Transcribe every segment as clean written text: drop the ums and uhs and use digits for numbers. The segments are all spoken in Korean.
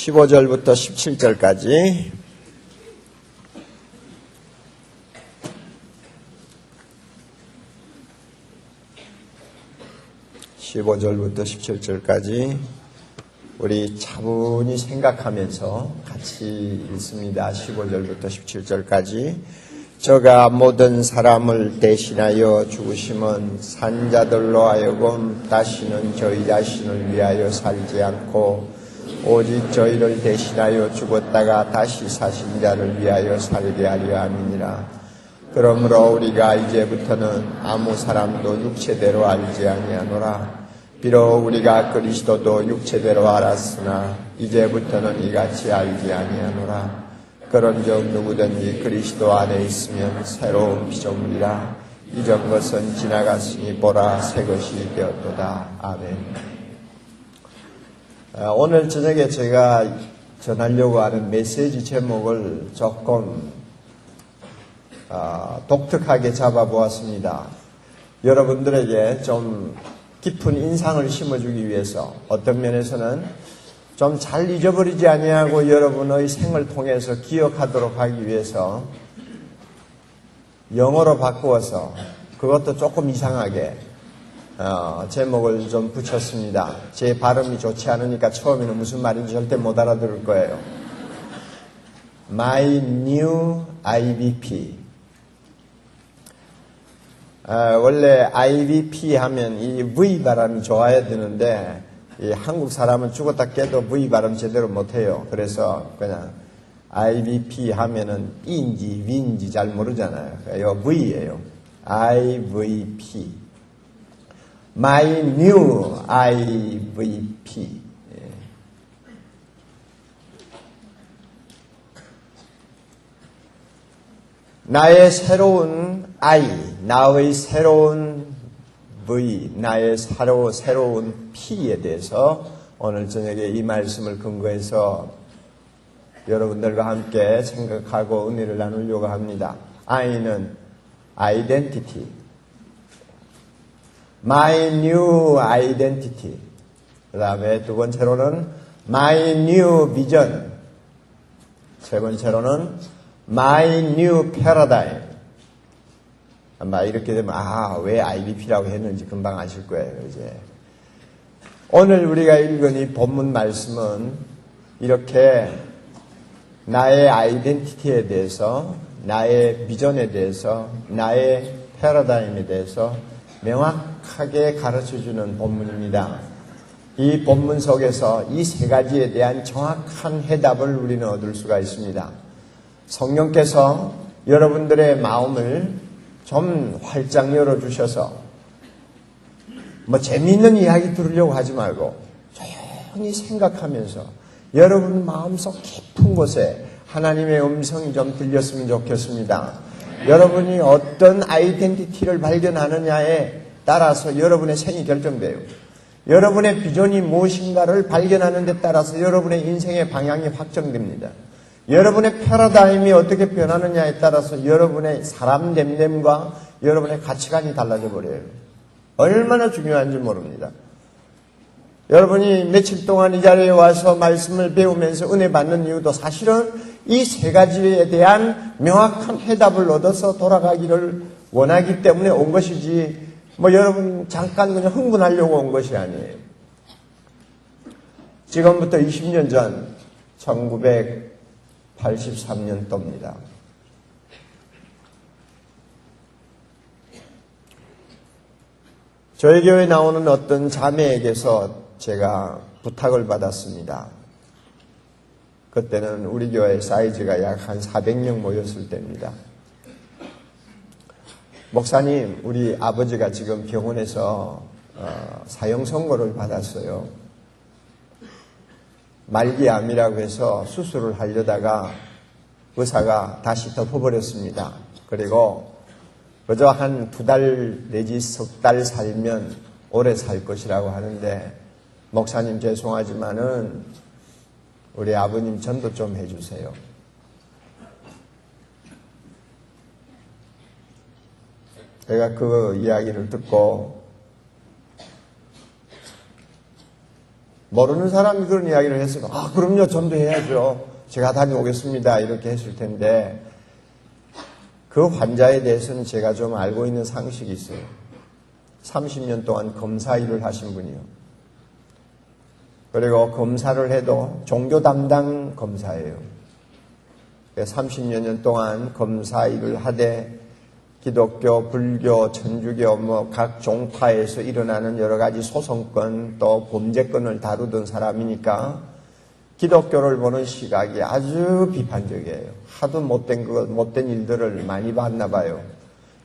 15절부터 17절까지 15절부터 17절까지 우리 차분히 생각하면서 같이 읽습니다. 15절부터 17절까지 저가 모든 사람을 대신하여 죽으심은 산자들로 하여금 다시는 저희 자신을 위하여 살지 않고 오직 저희를 대신하여 죽었다가 다시 사신 자를 위하여 살게 하려 함이니라. 그러므로 우리가 이제부터는 아무 사람도 육체대로 알지 아니하노라. 비록 우리가 그리스도도 육체대로 알았으나 이제부터는 이같이 알지 아니하노라. 그런즉 누구든지 그리스도 안에 있으면 새로운 피조물이라. 이전 것은 지나갔으니 보라 새 것이 되었도다. 아멘. 오늘 저녁에 제가 전하려고 하는 메시지 제목을 조금 독특하게 잡아보았습니다. 여러분들에게 좀 깊은 인상을 심어주기 위해서 어떤 면에서는 좀 잘 잊어버리지 아니하고 여러분의 생을 통해서 기억하도록 하기 위해서 영어로 바꾸어서 그것도 조금 이상하게 제목을 좀 붙였습니다. 제 발음이 좋지 않으니까 처음에는 무슨 말인지 절대 못 알아들을 거예요. My New IBP. 원래 IBP 하면 이 V 발음이 좋아야 되는데 이 한국 사람은 죽었다 깨도 V 발음 제대로 못해요. 그래서 그냥 IBP 하면은 E인지 V인지 잘 모르잖아요. 이거 V예요. IVP. My New IVP. 나의 새로운 I, 나의 새로운 V, 나의 새로운 P에 대해서 오늘 저녁에 이 말씀을 근거해서 여러분들과 함께 생각하고 은혜를 나누려고 합니다. I는 identity, my new identity. 그 다음에 두 번째로는 my new vision. 세 번째로는 my new paradigm. 아마 이렇게 되면 왜 IBP라고 했는지 금방 아실 거예요. 이제 오늘 우리가 읽은 이 본문 말씀은 이렇게 나의 아이덴티티에 대해서, 나의 비전에 대해서, 나의 패러다임에 대해서 명확하게 가르쳐주는 본문입니다. 이 본문 속에서 이 세 가지에 대한 정확한 해답을 우리는 얻을 수가 있습니다. 성령께서 여러분들의 마음을 좀 활짝 열어주셔서 재미있는 이야기 들으려고 하지 말고 조용히 생각하면서 여러분 마음속 깊은 곳에 하나님의 음성이 좀 들렸으면 좋겠습니다. 여러분이 어떤 아이덴티티를 발견하느냐에 따라서 여러분의 생이 결정돼요. 여러분의 비전이 무엇인가를 발견하는 데 따라서 여러분의 인생의 방향이 확정됩니다. 여러분의 패러다임이 어떻게 변하느냐에 따라서 여러분의 사람 냄냄과 여러분의 가치관이 달라져 버려요. 얼마나 중요한지 모릅니다. 여러분이 며칠 동안 이 자리에 와서 말씀을 배우면서 은혜 받는 이유도 사실은 이 세 가지에 대한 명확한 해답을 얻어서 돌아가기를 원하기 때문에 온 것이지 여러분 잠깐 그냥 흥분하려고 온 것이 아니에요. 지금부터 20년 전 1983년도입니다. 저희 교회에 나오는 어떤 자매에게서 제가 부탁을 받았습니다. 그때는 우리 교회 사이즈가 약 한 400명 모였을 때입니다. 목사님, 우리 아버지가 지금 병원에서 사형 선고를 받았어요. 말기암이라고 해서 수술을 하려다가 의사가 다시 덮어버렸습니다. 그리고 그저 한 2달 내지 석 달 살면 오래 살 것이라고 하는데 목사님 죄송하지만은 우리 아버님 전도 좀 해주세요. 제가 그 이야기를 듣고 모르는 사람이 그런 이야기를 했으면 그럼요, 전도해야죠. 제가 다녀오겠습니다. 이렇게 했을 텐데 그 환자에 대해서는 제가 좀 알고 있는 상식이 있어요. 30년 동안 검사 일을 하신 분이요. 그리고 검사를 해도 종교 담당 검사예요. 30여 년 동안 검사 일을 하되 기독교, 불교, 천주교 각 종파에서 일어나는 여러 가지 소송건 또 범죄건을 다루던 사람이니까 기독교를 보는 시각이 아주 비판적이에요. 하도 못된 일들을 많이 봤나 봐요.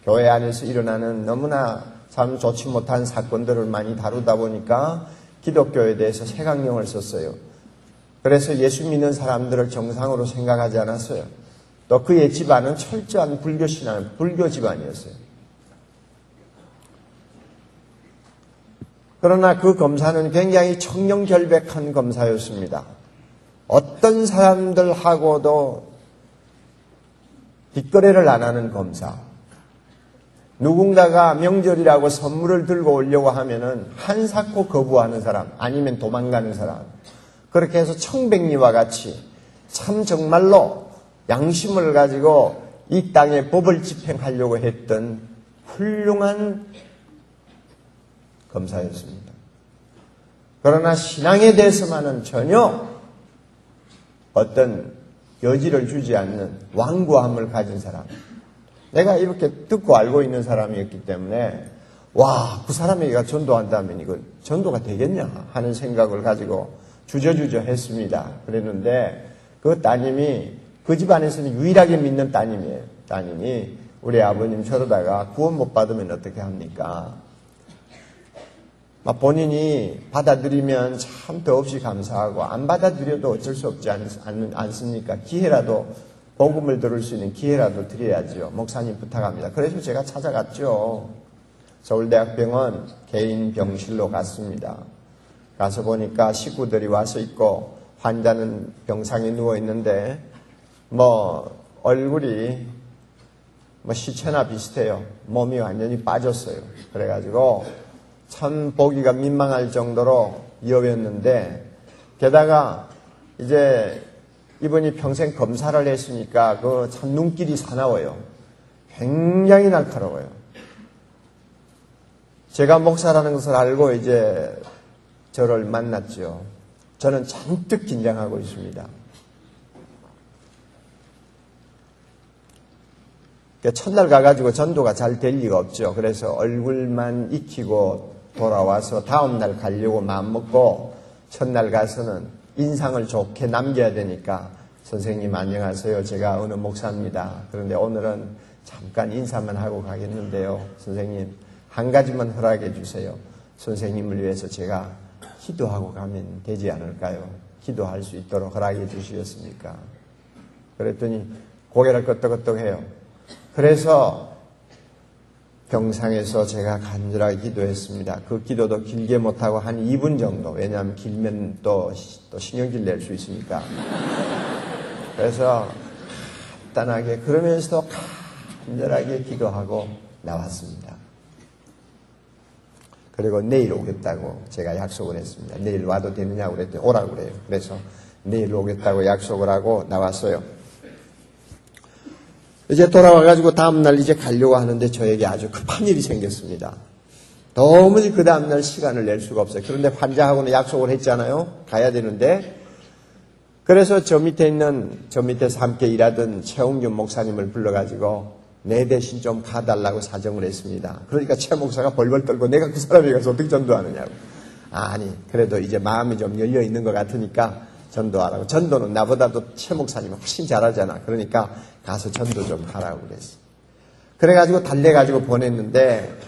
교회 안에서 일어나는 너무나 참 좋지 못한 사건들을 많이 다루다 보니까 기독교에 대해서 색안경을 썼어요. 그래서 예수 믿는 사람들을 정상으로 생각하지 않았어요. 또 그의 집안은 철저한 불교 집안이었어요. 그러나 그 검사는 굉장히 청렴결백한 검사였습니다. 어떤 사람들하고도 뒷거래를 안 하는 검사. 누군가가 명절이라고 선물을 들고 오려고 하면은 한사코 거부하는 사람, 아니면 도망가는 사람. 그렇게 해서 청백리와 같이 참 정말로 양심을 가지고 이 땅에 법을 집행하려고 했던 훌륭한 검사였습니다. 그러나 신앙에 대해서만은 전혀 어떤 여지를 주지 않는 완고함을 가진 사람. 내가 이렇게 듣고 알고 있는 사람이었기 때문에 그 사람에게 전도한다면 이거 전도가 되겠냐 하는 생각을 가지고 주저주저 했습니다. 그랬는데 그 따님이 그 집안에서는 유일하게 믿는 따님이에요. 따님이 우리 아버님 저러다가 구원 못 받으면 어떻게 합니까? 본인이 받아들이면 참 더없이 감사하고 안 받아들여도 어쩔 수 없지 않습니까? 기회라도 복음을 들을 수 있는 기회라도 드려야죠. 목사님 부탁합니다. 그래서 제가 찾아갔죠. 서울대학병원 개인 병실로 갔습니다. 가서 보니까 식구들이 와서 있고 환자는 병상에 누워 있는데 얼굴이 시체나 비슷해요. 몸이 완전히 빠졌어요. 그래가지고 참 보기가 민망할 정도로 위험했는데 게다가 이제 이분이 평생 검사를 했으니까 그 참 눈길이 사나워요. 굉장히 날카로워요. 제가 목사라는 것을 알고 이제 저를 만났죠. 저는 잔뜩 긴장하고 있습니다. 첫날 가가지고 전도가 잘 될 리가 없죠. 그래서 얼굴만 익히고 돌아와서 다음날 가려고 마음먹고 첫날 가서는 인상을 좋게 남겨야 되니까 선생님 안녕하세요. 제가 어느 목사입니다. 그런데 오늘은 잠깐 인사만 하고 가겠는데요. 선생님 한 가지만 허락해 주세요. 선생님을 위해서 제가 기도하고 가면 되지 않을까요? 기도할 수 있도록 허락해 주시겠습니까? 그랬더니 고개를 끄덕끄덕해요. 그래서 병상에서 제가 간절하게 기도했습니다. 그 기도도 길게 못하고 한 2분 정도. 왜냐하면 길면 또 신경질 낼 수 있으니까. 그래서 간단하게 그러면서도 간절하게 기도하고 나왔습니다. 그리고 내일 오겠다고 제가 약속을 했습니다. 내일 와도 되느냐고 그랬더니 오라고 그래요. 그래서 내일 오겠다고 약속을 하고 나왔어요. 이제 돌아와가지고 다음날 이제 가려고 하는데 저에게 아주 급한 일이 생겼습니다. 도무지 그 다음날 시간을 낼 수가 없어요. 그런데 환자하고는 약속을 했잖아요. 가야 되는데. 그래서 저 밑에서 함께 일하던 최홍준 목사님을 불러가지고 내 대신 좀 가달라고 사정을 했습니다. 그러니까 최 목사가 벌벌 떨고 내가 그 사람에게 가서 어떻게 전도하느냐고. 아니, 그래도 이제 마음이 좀 열려 있는 것 같으니까 전도하라고. 전도는 나보다도 최 목사님이 훨씬 잘하잖아. 그러니까 가서 전도 좀 하라고 그랬어. 그래가지고 달래가지고 보냈는데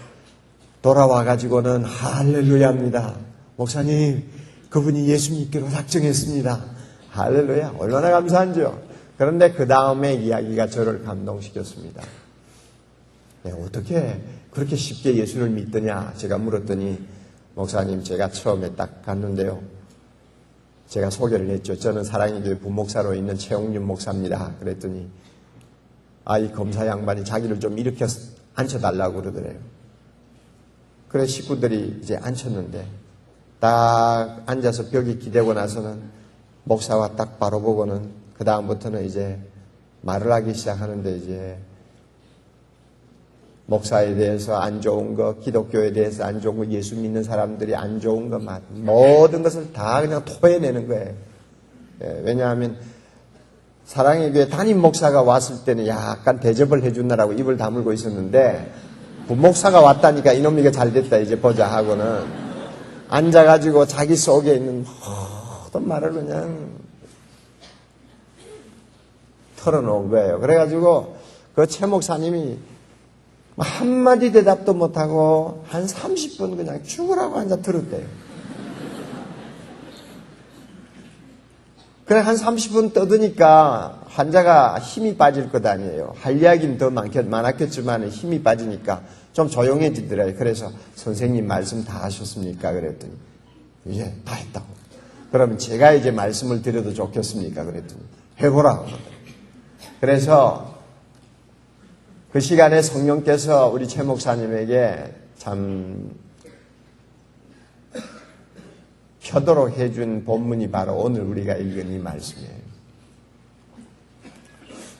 돌아와가지고는 할렐루야입니다. 목사님, 그분이 예수 믿기로 작정했습니다. 할렐루야. 얼마나 감사한지요. 그런데 그 다음에 이야기가 저를 감동시켰습니다. 어떻게 그렇게 쉽게 예수를 믿더냐 제가 물었더니 목사님 제가 처음에 딱 갔는데요. 제가 소개를 했죠. 저는 사랑의교회 부목사로 있는 최홍준 목사입니다. 그랬더니 이 검사 양반이 자기를 좀 일으켜 앉혀달라고 그러더래요. 그래 식구들이 이제 앉혔는데 딱 앉아서 벽에 기대고 나서는 목사가 딱 바로 보고는 그 다음부터는 이제 말을 하기 시작하는데 이제 목사에 대해서 안 좋은 거, 기독교에 대해서 안 좋은 거, 예수 믿는 사람들이 안 좋은 거, 모든 것을 다 그냥 토해내는 거예요. 왜냐하면 사랑의 교회 담임 목사가 왔을 때는 약간 대접을 해준다라고 입을 다물고 있었는데 부목사가 왔다니까 이놈이가 잘됐다 이제 보자 하고는 앉아가지고 자기 속에 있는 모든 말을 그냥 털어놓은 거예요. 그래가지고 그 최 목사님이 한마디 대답도 못하고 한 30분 그냥 죽으라고 앉아 들었대요. 그래 한 30분 떠드니까 환자가 힘이 빠질 것 아니에요. 할 이야기는 더 많았겠지만 힘이 빠지니까 좀 조용해지더래요. 그래서 선생님 말씀 다 하셨습니까? 그랬더니 예, 다 했다고. 그러면 제가 이제 말씀을 드려도 좋겠습니까? 그랬더니 해보라고. 그래서 그 시간에 성령께서 우리 최 목사님에게 참 펴도록 해준 본문이 바로 오늘 우리가 읽은 이 말씀이에요.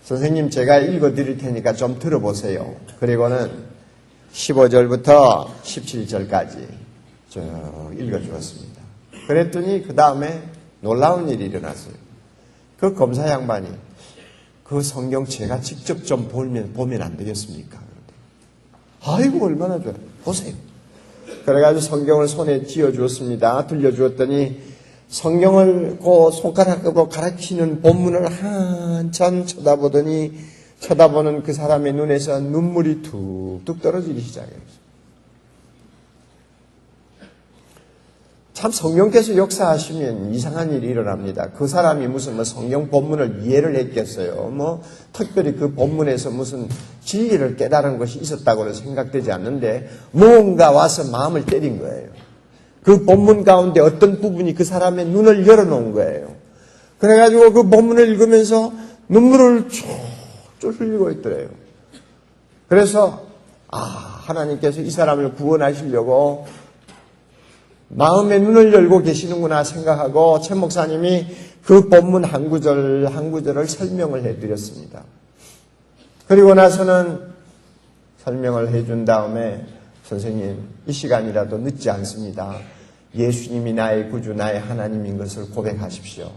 선생님 제가 읽어드릴 테니까 좀 들어보세요. 그리고는 15절부터 17절까지 쭉 읽어주었습니다. 그랬더니 그 다음에 놀라운 일이 일어났어요. 그 검사 양반이 그 성경 제가 직접 좀 보면 안 되겠습니까? 아이고 얼마나 좋아요. 보세요. 그래가지고 성경을 손에 쥐어주었습니다. 들려주었더니 성경을 그 손가락으로 가르치는 본문을 한참 쳐다보는 그 사람의 눈에서 눈물이 툭툭 떨어지기 시작했어요. 참 성령께서 역사하시면 이상한 일이 일어납니다. 그 사람이 무슨 성경 본문을 이해를 했겠어요. 특별히 그 본문에서 무슨 진리를 깨달은 것이 있었다고는 생각되지 않는데 무언가 와서 마음을 때린 거예요. 그 본문 가운데 어떤 부분이 그 사람의 눈을 열어놓은 거예요. 그래가지고 그 본문을 읽으면서 눈물을 쭉 흘리고 있더래요. 그래서 하나님께서 이 사람을 구원하시려고 마음의 눈을 열고 계시는구나 생각하고 최 목사님이 그 본문 한 구절을 설명을 해드렸습니다. 그리고 나서는 설명을 해준 다음에 선생님 이 시간이라도 늦지 않습니다. 예수님이 나의 구주 나의 하나님인 것을 고백하십시오.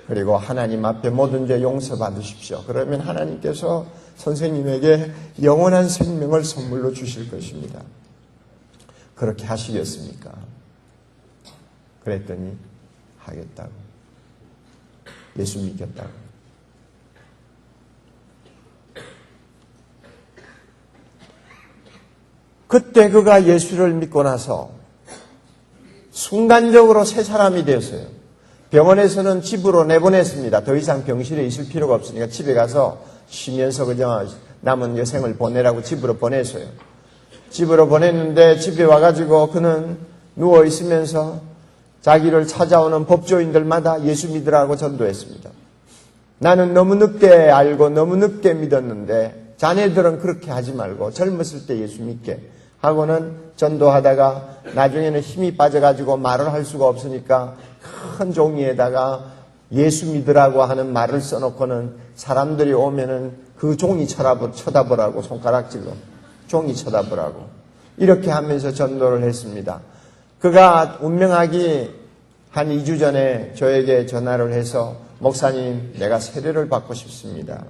그리고 하나님 앞에 모든 죄 용서받으십시오. 그러면 하나님께서 선생님에게 영원한 생명을 선물로 주실 것입니다. 그렇게 하시겠습니까? 그랬더니 하겠다고. 예수 믿겠다고. 그때 그가 예수를 믿고 나서 순간적으로 새 사람이 되었어요. 병원에서는 집으로 내보냈습니다. 더 이상 병실에 있을 필요가 없으니까 집에 가서 쉬면서 그저 남은 여생을 보내라고 집으로 보냈어요. 집으로 보냈는데 집에 와가지고 그는 누워 있으면서 자기를 찾아오는 법조인들마다 예수 믿으라고 전도했습니다. 나는 너무 늦게 알고 너무 늦게 믿었는데 자네들은 그렇게 하지 말고 젊었을 때 예수 믿게 하고는 전도하다가 나중에는 힘이 빠져가지고 말을 할 수가 없으니까 큰 종이에다가 예수 믿으라고 하는 말을 써놓고는 사람들이 오면은 그 종이 쳐다보라고 손가락질로 종이 쳐다보라고 이렇게 하면서 전도를 했습니다. 그가 운명하기 한 2주 전에 저에게 전화를 해서 목사님 내가 세례를 받고 싶습니다.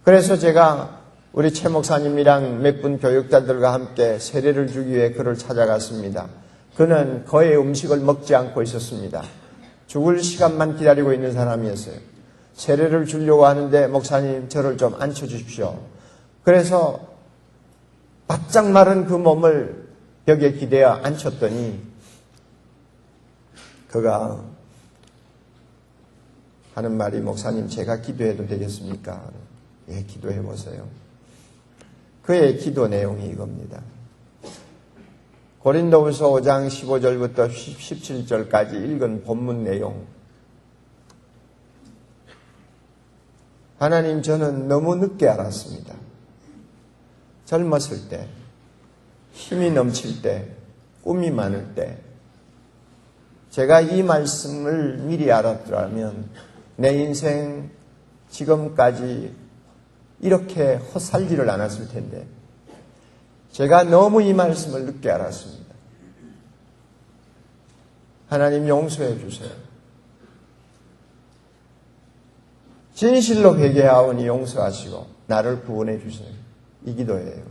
그래서 제가 우리 최 목사님이랑 몇 분 교육자들과 함께 세례를 주기 위해 그를 찾아갔습니다. 그는 거의 음식을 먹지 않고 있었습니다. 죽을 시간만 기다리고 있는 사람이었어요. 세례를 주려고 하는데 목사님 저를 좀 앉혀주십시오. 그래서 바짝 마른 그 몸을 벽에 기대어 앉혔더니 그가 하는 말이 목사님 제가 기도해도 되겠습니까? 예, 기도해 보세요. 그의 기도 내용이 이겁니다. 고린도후서 5장 15절부터 17절까지 읽은 본문 내용. 하나님 저는 너무 늦게 알았습니다. 젊었을 때, 힘이 넘칠 때, 꿈이 많을 때, 제가 이 말씀을 미리 알았더라면 내 인생 지금까지 이렇게 헛살지를 않았을 텐데 제가 너무 이 말씀을 늦게 알았습니다. 하나님 용서해 주세요. 진실로 회개하오니 용서하시고 나를 구원해 주세요. 이 기도예요.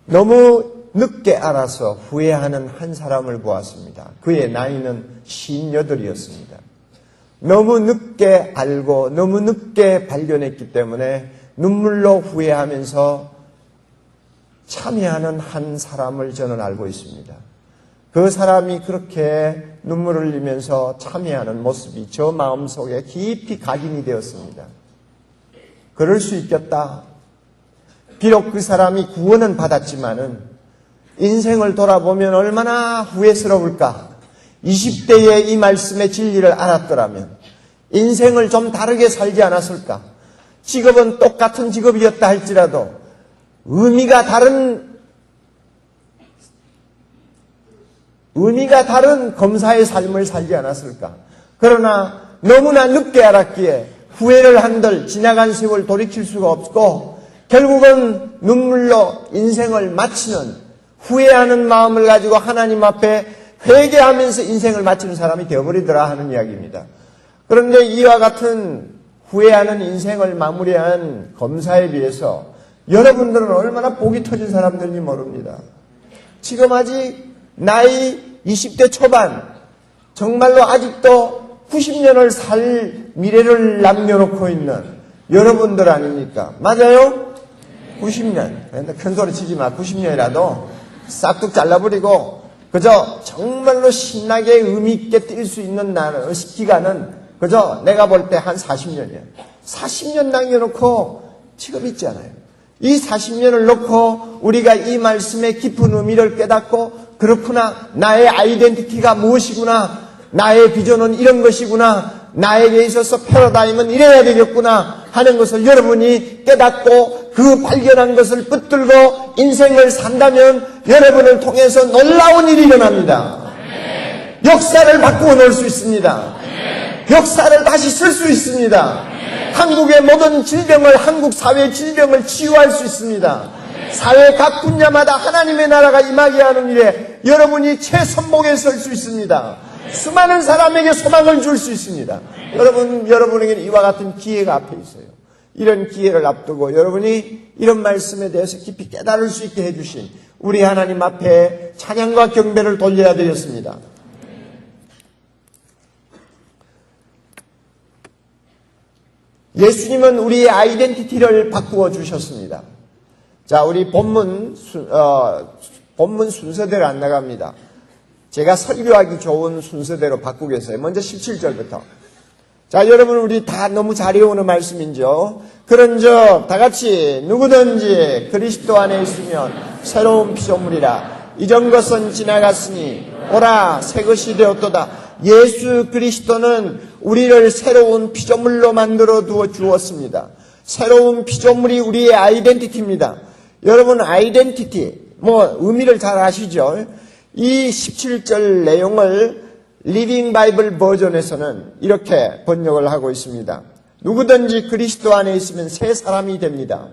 너무 늦게 알아서 후회하는 한 사람을 보았습니다. 그의 나이는 58이었습니다. 너무 늦게 알고 너무 늦게 발견했기 때문에 눈물로 후회하면서 참여하는 한 사람을 저는 알고 있습니다. 그 사람이 그렇게 눈물을 흘리면서 참여하는 모습이 저 마음속에 깊이 각인이 되었습니다. 그럴 수 있겠다. 비록 그 사람이 구원은 받았지만은 인생을 돌아보면 얼마나 후회스러울까. 20대에 이 말씀의 진리를 알았더라면 인생을 좀 다르게 살지 않았을까. 직업은 똑같은 직업이었다 할지라도 의미가 다른 검사의 삶을 살지 않았을까. 그러나 너무나 늦게 알았기에 후회를 한들 지나간 세월 돌이킬 수가 없고 결국은 눈물로 인생을 마치는 후회하는 마음을 가지고 하나님 앞에 회개하면서 인생을 마치는 사람이 되어버리더라 하는 이야기입니다. 그런데 이와 같은 후회하는 인생을 마무리한 검사에 비해서 여러분들은 얼마나 복이 터진 사람들인지 모릅니다. 지금 아직 나이 20대 초반, 정말로 아직도 90년을 살 미래를 남겨놓고 있는 여러분들 아닙니까? 맞아요? 90년. 큰 소리 치지 마. 90년이라도 싹둑 잘라버리고 그저 정말로 신나게 의미있게 뛸 수 있는 기간은 그저 내가 볼 때 한 40년이야. 40년 남겨놓고 지금 있잖아요. 이 40년을 놓고 우리가 이 말씀의 깊은 의미를 깨닫고 그렇구나. 나의 아이덴티티가 무엇이구나. 나의 비전은 이런 것이구나. 나에게 있어서 패러다임은 이래야 되겠구나 하는 것을 여러분이 깨닫고 그 발견한 것을 붙들고 인생을 산다면 여러분을 통해서 놀라운 일이 일어납니다. 역사를 바꾸어 놓을 수 있습니다. 역사를 다시 쓸 수 있습니다. 한국의 모든 질병을, 한국 사회의 질병을 치유할 수 있습니다. 사회 각 분야마다 하나님의 나라가 임하게 하는 일에 여러분이 최선봉에 설 수 있습니다. 수많은 사람에게 소망을 줄 수 있습니다. 여러분에게는 이와 같은 기회가 앞에 있어요. 이런 기회를 앞두고 여러분이 이런 말씀에 대해서 깊이 깨달을 수 있게 해주신 우리 하나님 앞에 찬양과 경배를 돌려야 되겠습니다. 예수님은 우리의 아이덴티티를 바꾸어 주셨습니다. 자, 우리 본문 순서대로 안 나갑니다. 제가 설교하기 좋은 순서대로 바꾸겠어요. 먼저 17절부터. 자, 여러분 우리 다 너무 잘 외우는 말씀이죠. 그런즉 다 같이 누구든지 그리스도 안에 있으면 새로운 피조물이라. 이전 것은 지나갔으니 오라 새 것이 되었도다. 예수 그리스도는 우리를 새로운 피조물로 만들어 두어 주었습니다. 새로운 피조물이 우리의 아이덴티티입니다. 여러분 아이덴티티 의미를 잘 아시죠? 이 17절 내용을 리빙 바이블 버전에서는 이렇게 번역을 하고 있습니다. 누구든지 그리스도 안에 있으면 새 사람이 됩니다.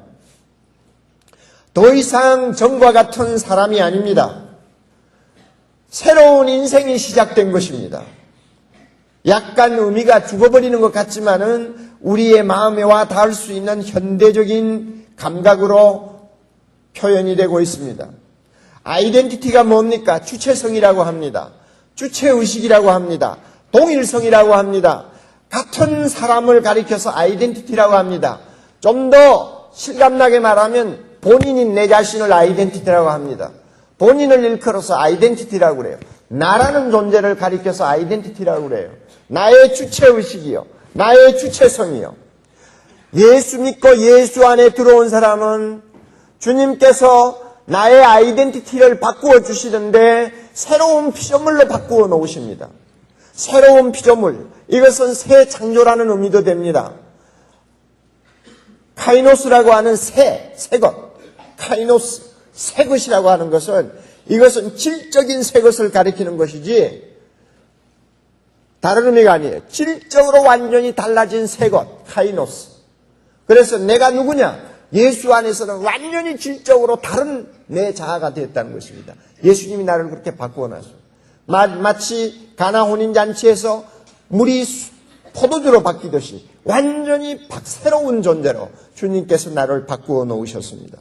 더 이상 전과 같은 사람이 아닙니다. 새로운 인생이 시작된 것입니다. 약간 의미가 죽어버리는 것 같지만은 우리의 마음에 와 닿을 수 있는 현대적인 감각으로 표현이 되고 있습니다. 아이덴티티가 뭡니까? 주체성이라고 합니다. 주체의식이라고 합니다. 동일성이라고 합니다. 같은 사람을 가리켜서 아이덴티티라고 합니다. 좀 더 실감나게 말하면 본인인 내 자신을 아이덴티티라고 합니다. 본인을 일컬어서 아이덴티티라고 그래요. 나라는 존재를 가리켜서 아이덴티티라고 그래요. 나의 주체의식이요. 나의 주체성이요. 예수 믿고 예수 안에 들어온 사람은 주님께서 나의 아이덴티티를 바꾸어 주시는데 새로운 피조물로 바꾸어 놓으십니다. 새로운 피조물. 이것은 새 창조라는 의미도 됩니다. 카이노스라고 하는 새 것. 카이노스, 새 것이라고 하는 것은 이것은 질적인 새 것을 가리키는 것이지 다른 의미가 아니에요. 질적으로 완전히 달라진 새 것, 카이노스. 그래서 내가 누구냐? 예수 안에서는 완전히 질적으로 다른 내 자아가 되었다는 것입니다. 예수님이 나를 그렇게 바꾸어 놨어요. 마치 가나 혼인잔치에서 물이 포도주로 바뀌듯이 완전히 새로운 존재로 주님께서 나를 바꾸어 놓으셨습니다.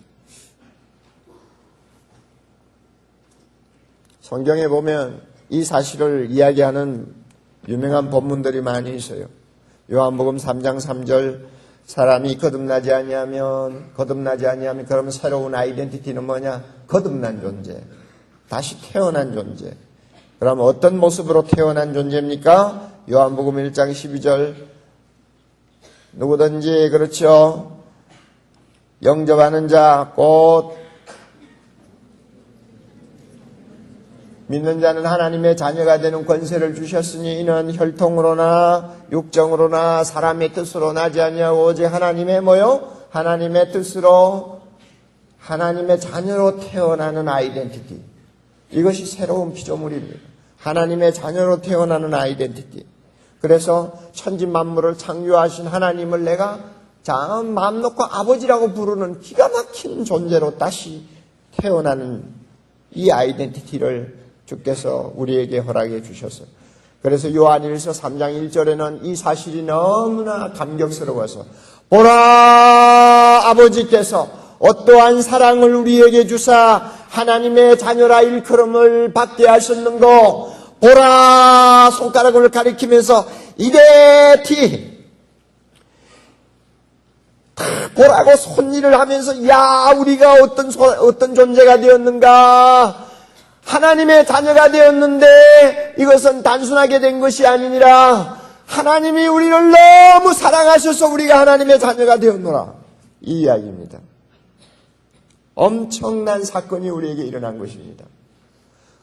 성경에 보면 이 사실을 이야기하는 유명한 본문들이 많이 있어요. 요한복음 3장 3절 사람이 거듭나지 아니하면 그러면 새로운 아이덴티티는 뭐냐? 거듭난 존재. 다시 태어난 존재. 그럼 어떤 모습으로 태어난 존재입니까? 요한복음 1장 12절 누구든지 그렇죠. 영접하는 자 곧 믿는 자는 하나님의 자녀가 되는 권세를 주셨으니 이는 혈통으로나 육정으로나 사람의 뜻으로 나지 아니하고 오직 하나님의 뭐요? 하나님의 뜻으로 하나님의 자녀로 태어나는 아이덴티티. 이것이 새로운 피조물입니다. 하나님의 자녀로 태어나는 아이덴티티. 그래서 천지 만물을 창조하신 하나님을 내가 마음 놓고 아버지라고 부르는 기가 막힌 존재로 다시 태어나는 이 아이덴티티를 주께서 우리에게 허락해 주셨어요. 그래서 요한일서 3장 1절에는 이 사실이 너무나 감격스러워서 보라 아버지께서 어떠한 사랑을 우리에게 주사 하나님의 자녀라 일컬음을 받게 하셨는고 보라 손가락을 가리키면서 이데티 보라고 손일을 하면서 야 우리가 어떤 존재가 되었는가 하나님의 자녀가 되었는데 이것은 단순하게 된 것이 아니니라 하나님이 우리를 너무 사랑하셔서 우리가 하나님의 자녀가 되었노라 이 이야기입니다. 엄청난 사건이 우리에게 일어난 것입니다.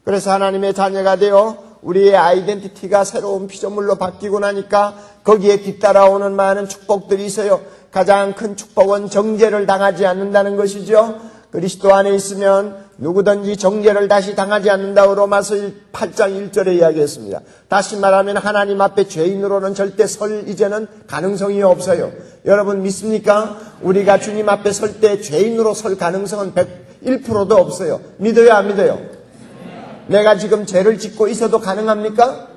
그래서 하나님의 자녀가 되어 우리의 아이덴티티가 새로운 피조물로 바뀌고 나니까 거기에 뒤따라오는 많은 축복들이 있어요. 가장 큰 축복은 정죄를 당하지 않는다는 것이죠. 그리스도 안에 있으면 누구든지 정죄를 다시 당하지 않는다고 로마서 8장 1절에 이야기했습니다. 다시 말하면 하나님 앞에 죄인으로는 절대 설 이제는 가능성이 없어요. 여러분 믿습니까? 우리가 주님 앞에 설 때 죄인으로 설 가능성은 101%도 없어요. 믿어요 안 믿어요? 내가 지금 죄를 짓고 있어도 가능합니까?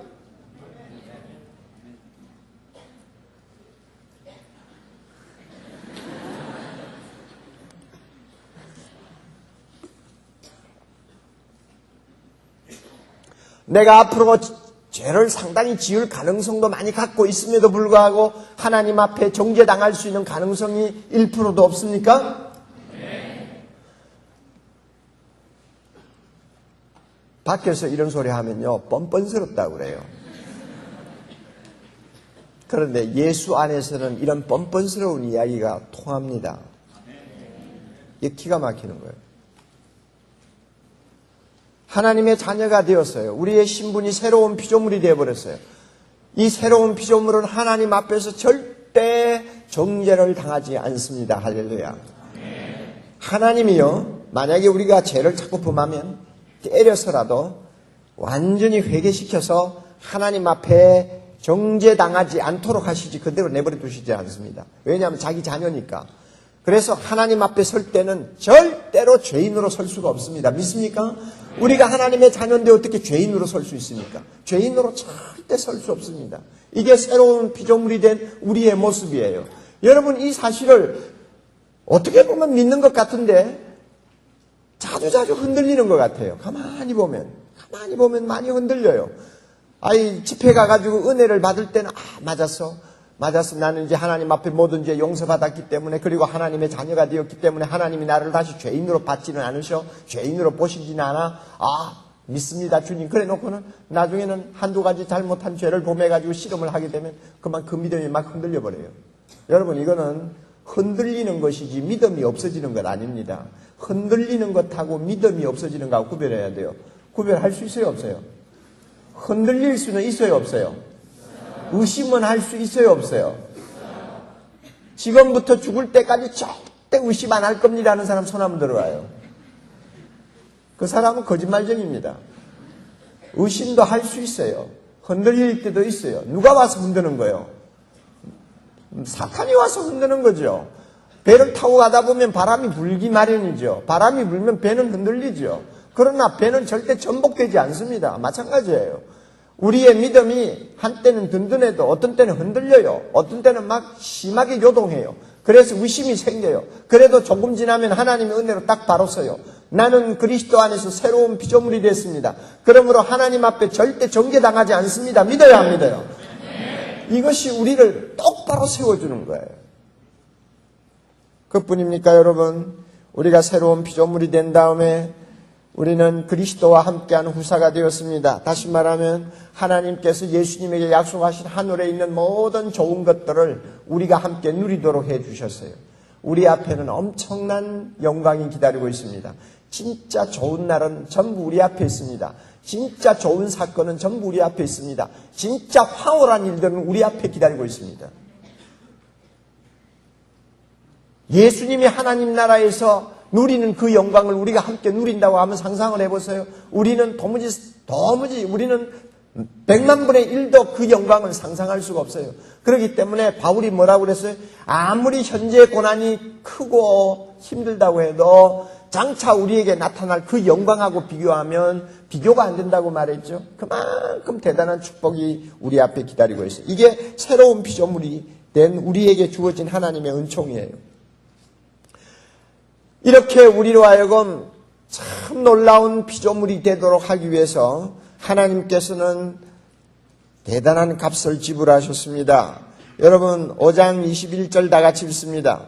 내가 앞으로 죄를 상당히 지을 가능성도 많이 갖고 있음에도 불구하고 하나님 앞에 정죄당할 수 있는 가능성이 1%도 없습니까? 네. 밖에서 이런 소리 하면요 뻔뻔스럽다고 그래요. 그런데 예수 안에서는 이런 뻔뻔스러운 이야기가 통합니다. 이게 기가 막히는 거예요. 하나님의 자녀가 되었어요. 우리의 신분이 새로운 피조물이 되어버렸어요. 이 새로운 피조물은 하나님 앞에서 절대 정죄를 당하지 않습니다. 할렐루야. 하나님이요 만약에 우리가 죄를 자꾸 범하면 때려서라도 완전히 회개시켜서 하나님 앞에 정죄당하지 않도록 하시지 그대로 내버려 두시지 않습니다. 왜냐하면 자기 자녀니까. 그래서 하나님 앞에 설 때는 절대로 죄인으로 설 수가 없습니다. 믿습니까? 우리가 하나님의 자녀인데 어떻게 죄인으로 설 수 있습니까? 죄인으로 절대 설 수 없습니다. 이게 새로운 피조물이 된 우리의 모습이에요. 여러분 이 사실을 어떻게 보면 믿는 것 같은데 자주자주 흔들리는 것 같아요. 가만히 보면 많이 흔들려요. 집회 가가지고 은혜를 받을 때는 맞았어. 나는 이제 하나님 앞에 모든 죄 용서받았기 때문에 그리고 하나님의 자녀가 되었기 때문에 하나님이 나를 다시 죄인으로 받지는 않으셔. 죄인으로 보시지는 않아. 믿습니다 주님. 그래 놓고는 나중에는 한두 가지 잘못한 죄를 범해가지고 실험을 하게 되면 그만 그 믿음이 막 흔들려 버려요. 여러분 이거는 흔들리는 것이지 믿음이 없어지는 것 아닙니다. 흔들리는 것하고 믿음이 없어지는 것하고 구별해야 돼요. 구별할 수 있어요 없어요? 흔들릴 수는 있어요 없어요? 의심은 할 수 있어요 없어요? 지금부터 죽을 때까지 절대 의심 안 할 겁니다 하는 사람 손 한번 들어와요. 그 사람은 거짓말쟁입니다. 의심도 할 수 있어요. 흔들릴 때도 있어요. 누가 와서 흔드는 거예요? 사탄이 와서 흔드는 거죠. 배를 타고 가다 보면 바람이 불기 마련이죠. 바람이 불면 배는 흔들리죠. 그러나 배는 절대 전복되지 않습니다. 마찬가지예요. 우리의 믿음이 한때는 든든해도 어떤 때는 흔들려요. 어떤 때는 막 심하게 요동해요. 그래서 의심이 생겨요. 그래도 조금 지나면 하나님의 은혜로 딱 바로 서요. 나는 그리스도 안에서 새로운 피조물이 됐습니다. 그러므로 하나님 앞에 절대 정죄당하지 않습니다. 믿어요, 안 믿어요? 이것이 우리를 똑바로 세워주는 거예요. 그뿐입니까, 여러분? 우리가 새로운 피조물이 된 다음에 우리는 그리스도와 함께하는 후사가 되었습니다. 다시 말하면 하나님께서 예수님에게 약속하신 하늘에 있는 모든 좋은 것들을 우리가 함께 누리도록 해주셨어요. 우리 앞에는 엄청난 영광이 기다리고 있습니다. 진짜 좋은 날은 전부 우리 앞에 있습니다. 진짜 좋은 사건은 전부 우리 앞에 있습니다. 진짜 황홀한 일들은 우리 앞에 기다리고 있습니다. 예수님이 하나님 나라에서 누리는 그 영광을 우리가 함께 누린다고 하면 상상을 해보세요. 우리는 도무지 우리는 100만 분의 1도 그 영광을 상상할 수가 없어요. 그렇기 때문에 바울이 뭐라고 그랬어요? 아무리 현재 고난이 크고 힘들다고 해도 장차 우리에게 나타날 그 영광하고 비교하면 비교가 안 된다고 말했죠. 그만큼 대단한 축복이 우리 앞에 기다리고 있어요. 이게 새로운 피조물이 된 우리에게 주어진 하나님의 은총이에요. 이렇게 우리로 하여금 참 놀라운 피조물이 되도록 하기 위해서 하나님께서는 대단한 값을 지불하셨습니다. 여러분 5장 21절 다 같이 읽습니다.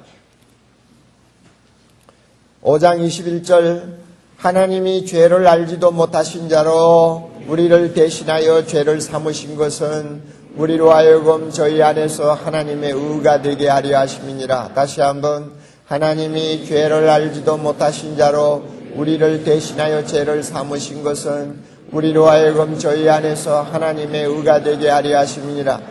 5장 21절 하나님이 죄를 알지도 못하신 자로 우리를 대신하여 죄를 삼으신 것은 우리로 하여금 저희 안에서 하나님의 의가 되게 하려 하심이니라. 다시 한번 하나님이 죄를 알지도 못하신 자로 우리를 대신하여 죄를 삼으신 것은 우리로 하여금 저희 안에서 하나님의 의가 되게 하려 하심이니라.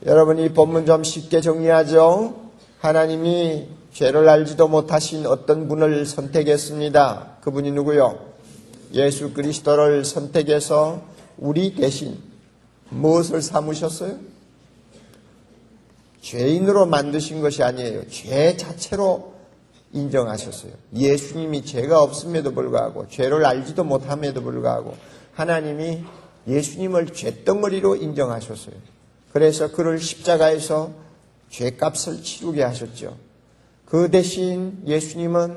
여러분 이 본문 좀 쉽게 정리하죠. 하나님이 죄를 알지도 못하신 어떤 분을 선택했습니다. 그분이 누구요? 예수 그리스도를 선택해서 우리 대신 무엇을 삼으셨어요? 죄인으로 만드신 것이 아니에요. 죄 자체로 인정하셨어요. 예수님이 죄가 없음에도 불구하고 죄를 알지도 못함에도 불구하고 하나님이 예수님을 죄덩어리로 인정하셨어요. 그래서 그를 십자가에서 죄값을 치르게 하셨죠. 그 대신 예수님은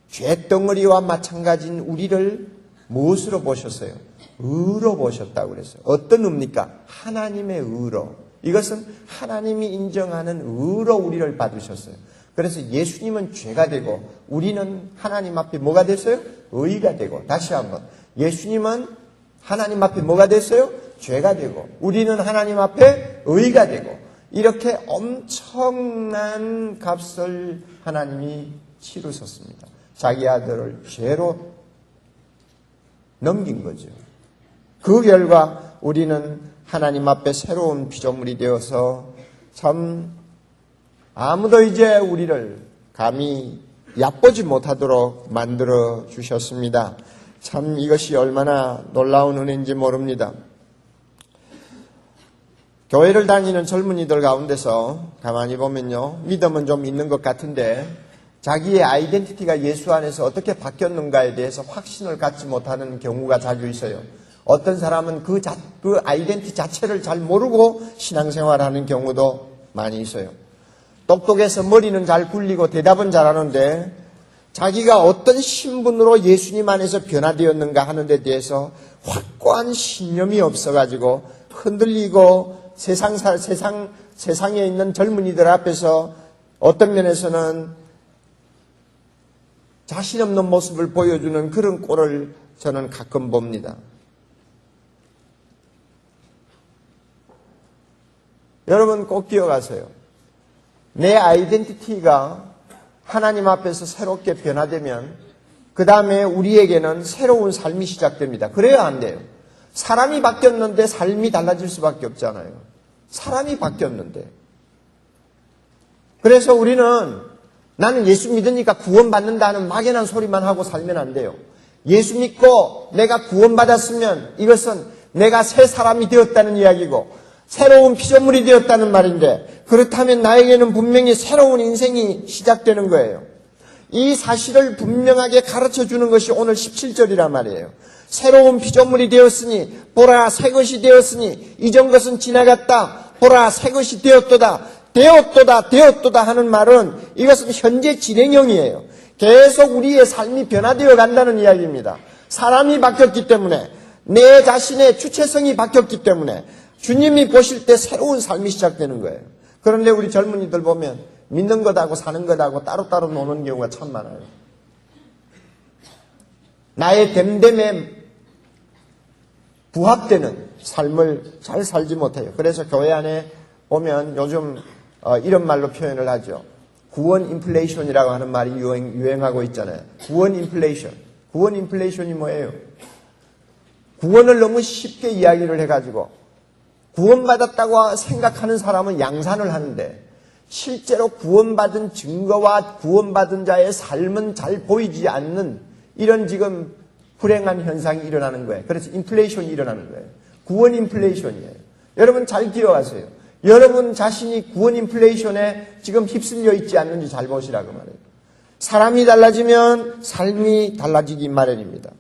죄덩어리와 마찬가지인 우리를 무엇으로 보셨어요? 의로 보셨다고 그랬어요. 어떤 의입니까? 하나님의 의로. 이것은 하나님이 인정하는 의로 우리를 받으셨어요. 그래서 예수님은 죄가 되고 우리는 하나님 앞에 뭐가 됐어요? 의가 되고. 다시 한번 예수님은 하나님 앞에 뭐가 됐어요? 죄가 되고 우리는 하나님 앞에 의가 되고 이렇게 엄청난 값을 하나님이 치르셨습니다. 자기 아들을 죄로 넘긴 거죠. 그 결과 우리는 하나님 앞에 새로운 피조물이 되어서 참 아무도 이제 우리를 감히 얕보지 못하도록 만들어 주셨습니다. 참 이것이 얼마나 놀라운 은혜인지 모릅니다. 교회를 다니는 젊은이들 가운데서 가만히 보면요. 믿음은 좀 있는 것 같은데 자기의 아이덴티티가 예수 안에서 어떻게 바뀌었는가에 대해서 확신을 갖지 못하는 경우가 자주 있어요. 어떤 사람은 그 아이덴티티 자체를 잘 모르고 신앙생활하는 경우도 많이 있어요. 똑똑해서 머리는 잘 굴리고 대답은 잘하는데 자기가 어떤 신분으로 예수님 안에서 변화되었는가 하는 데 대해서 확고한 신념이 없어가지고 흔들리고 세상에 있는 젊은이들 앞에서 어떤 면에서는 자신 없는 모습을 보여주는 그런 꼴을 저는 가끔 봅니다. 여러분 꼭 기억하세요. 내 아이덴티티가 하나님 앞에서 새롭게 변화되면 그 다음에 우리에게는 새로운 삶이 시작됩니다. 그래야 안 돼요. 사람이 바뀌었는데 삶이 달라질 수밖에 없잖아요. 사람이 바뀌었는데. 그래서 우리는 나는 예수 믿으니까 구원받는다는 막연한 소리만 하고 살면 안 돼요. 예수 믿고 내가 구원받았으면 이것은 내가 새 사람이 되었다는 이야기고 새로운 피조물이 되었다는 말인데, 그렇다면 나에게는 분명히 새로운 인생이 시작되는 거예요. 이 사실을 분명하게 가르쳐 주는 것이 오늘 17절이란 말이에요. 새로운 피조물이 되었으니 보라 새 것이 되었으니 이전 것은 지나갔다. 보라 새 것이 되었도다. 되었도다 하는 말은 이것은 현재 진행형이에요. 계속 우리의 삶이 변화되어 간다는 이야기입니다. 사람이 바뀌었기 때문에, 내 자신의 주체성이 바뀌었기 때문에 주님이 보실 때 새로운 삶이 시작되는 거예요. 그런데 우리 젊은이들 보면 믿는 것하고 사는 것하고 따로따로 노는 경우가 참 많아요. 나의 됨됨에 부합되는 삶을 잘 살지 못해요. 그래서 교회 안에 보면 요즘 이런 말로 표현을 하죠. 구원 인플레이션이라고 하는 말이 유행하고 있잖아요. 구원 인플레이션. 구원 인플레이션이 뭐예요? 구원을 너무 쉽게 이야기를 해가지고 구원받았다고 생각하는 사람은 양산을 하는데 실제로 구원받은 증거와 구원받은 자의 삶은 잘 보이지 않는 이런 지금 불행한 현상이 일어나는 거예요. 그래서 인플레이션이 일어나는 거예요. 구원 인플레이션이에요. 여러분 잘 기억하세요. 여러분 자신이 구원 인플레이션에 지금 휩쓸려 있지 않는지 잘 보시라고 말해요. 사람이 달라지면 삶이 달라지기 마련입니다.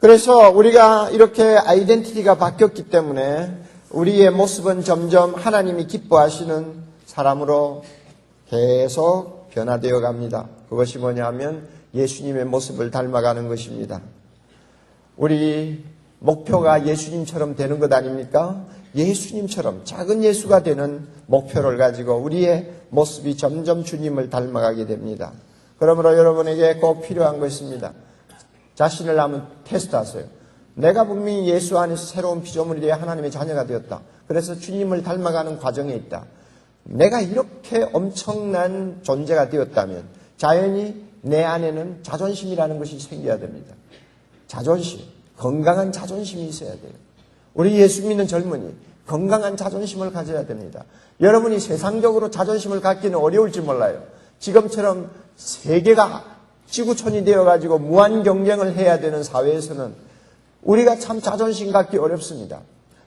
그래서 우리가 이렇게 아이덴티티가 바뀌었기 때문에 우리의 모습은 점점 하나님이 기뻐하시는 사람으로 계속 변화되어 갑니다. 그것이 뭐냐면 예수님의 모습을 닮아가는 것입니다. 우리 목표가 예수님처럼 되는 것 아닙니까? 예수님처럼 작은 예수가 되는 목표를 가지고 우리의 모습이 점점 주님을 닮아가게 됩니다. 그러므로 여러분에게 꼭 필요한 것입니다. 자신을 한번 테스트하세요. 내가 분명히 예수 안에서 새로운 피조물이 되어 하나님의 자녀가 되었다. 그래서 주님을 닮아가는 과정에 있다. 내가 이렇게 엄청난 존재가 되었다면 자연히 내 안에는 자존심이라는 것이 생겨야 됩니다. 자존심, 건강한 자존심이 있어야 돼요. 우리 예수 믿는 젊은이 건강한 자존심을 가져야 됩니다. 여러분이 세상적으로 자존심을 갖기는 어려울지 몰라요. 지금처럼 세계가 지구촌이 되어가지고 무한 경쟁을 해야 되는 사회에서는 우리가 참 자존심 갖기 어렵습니다.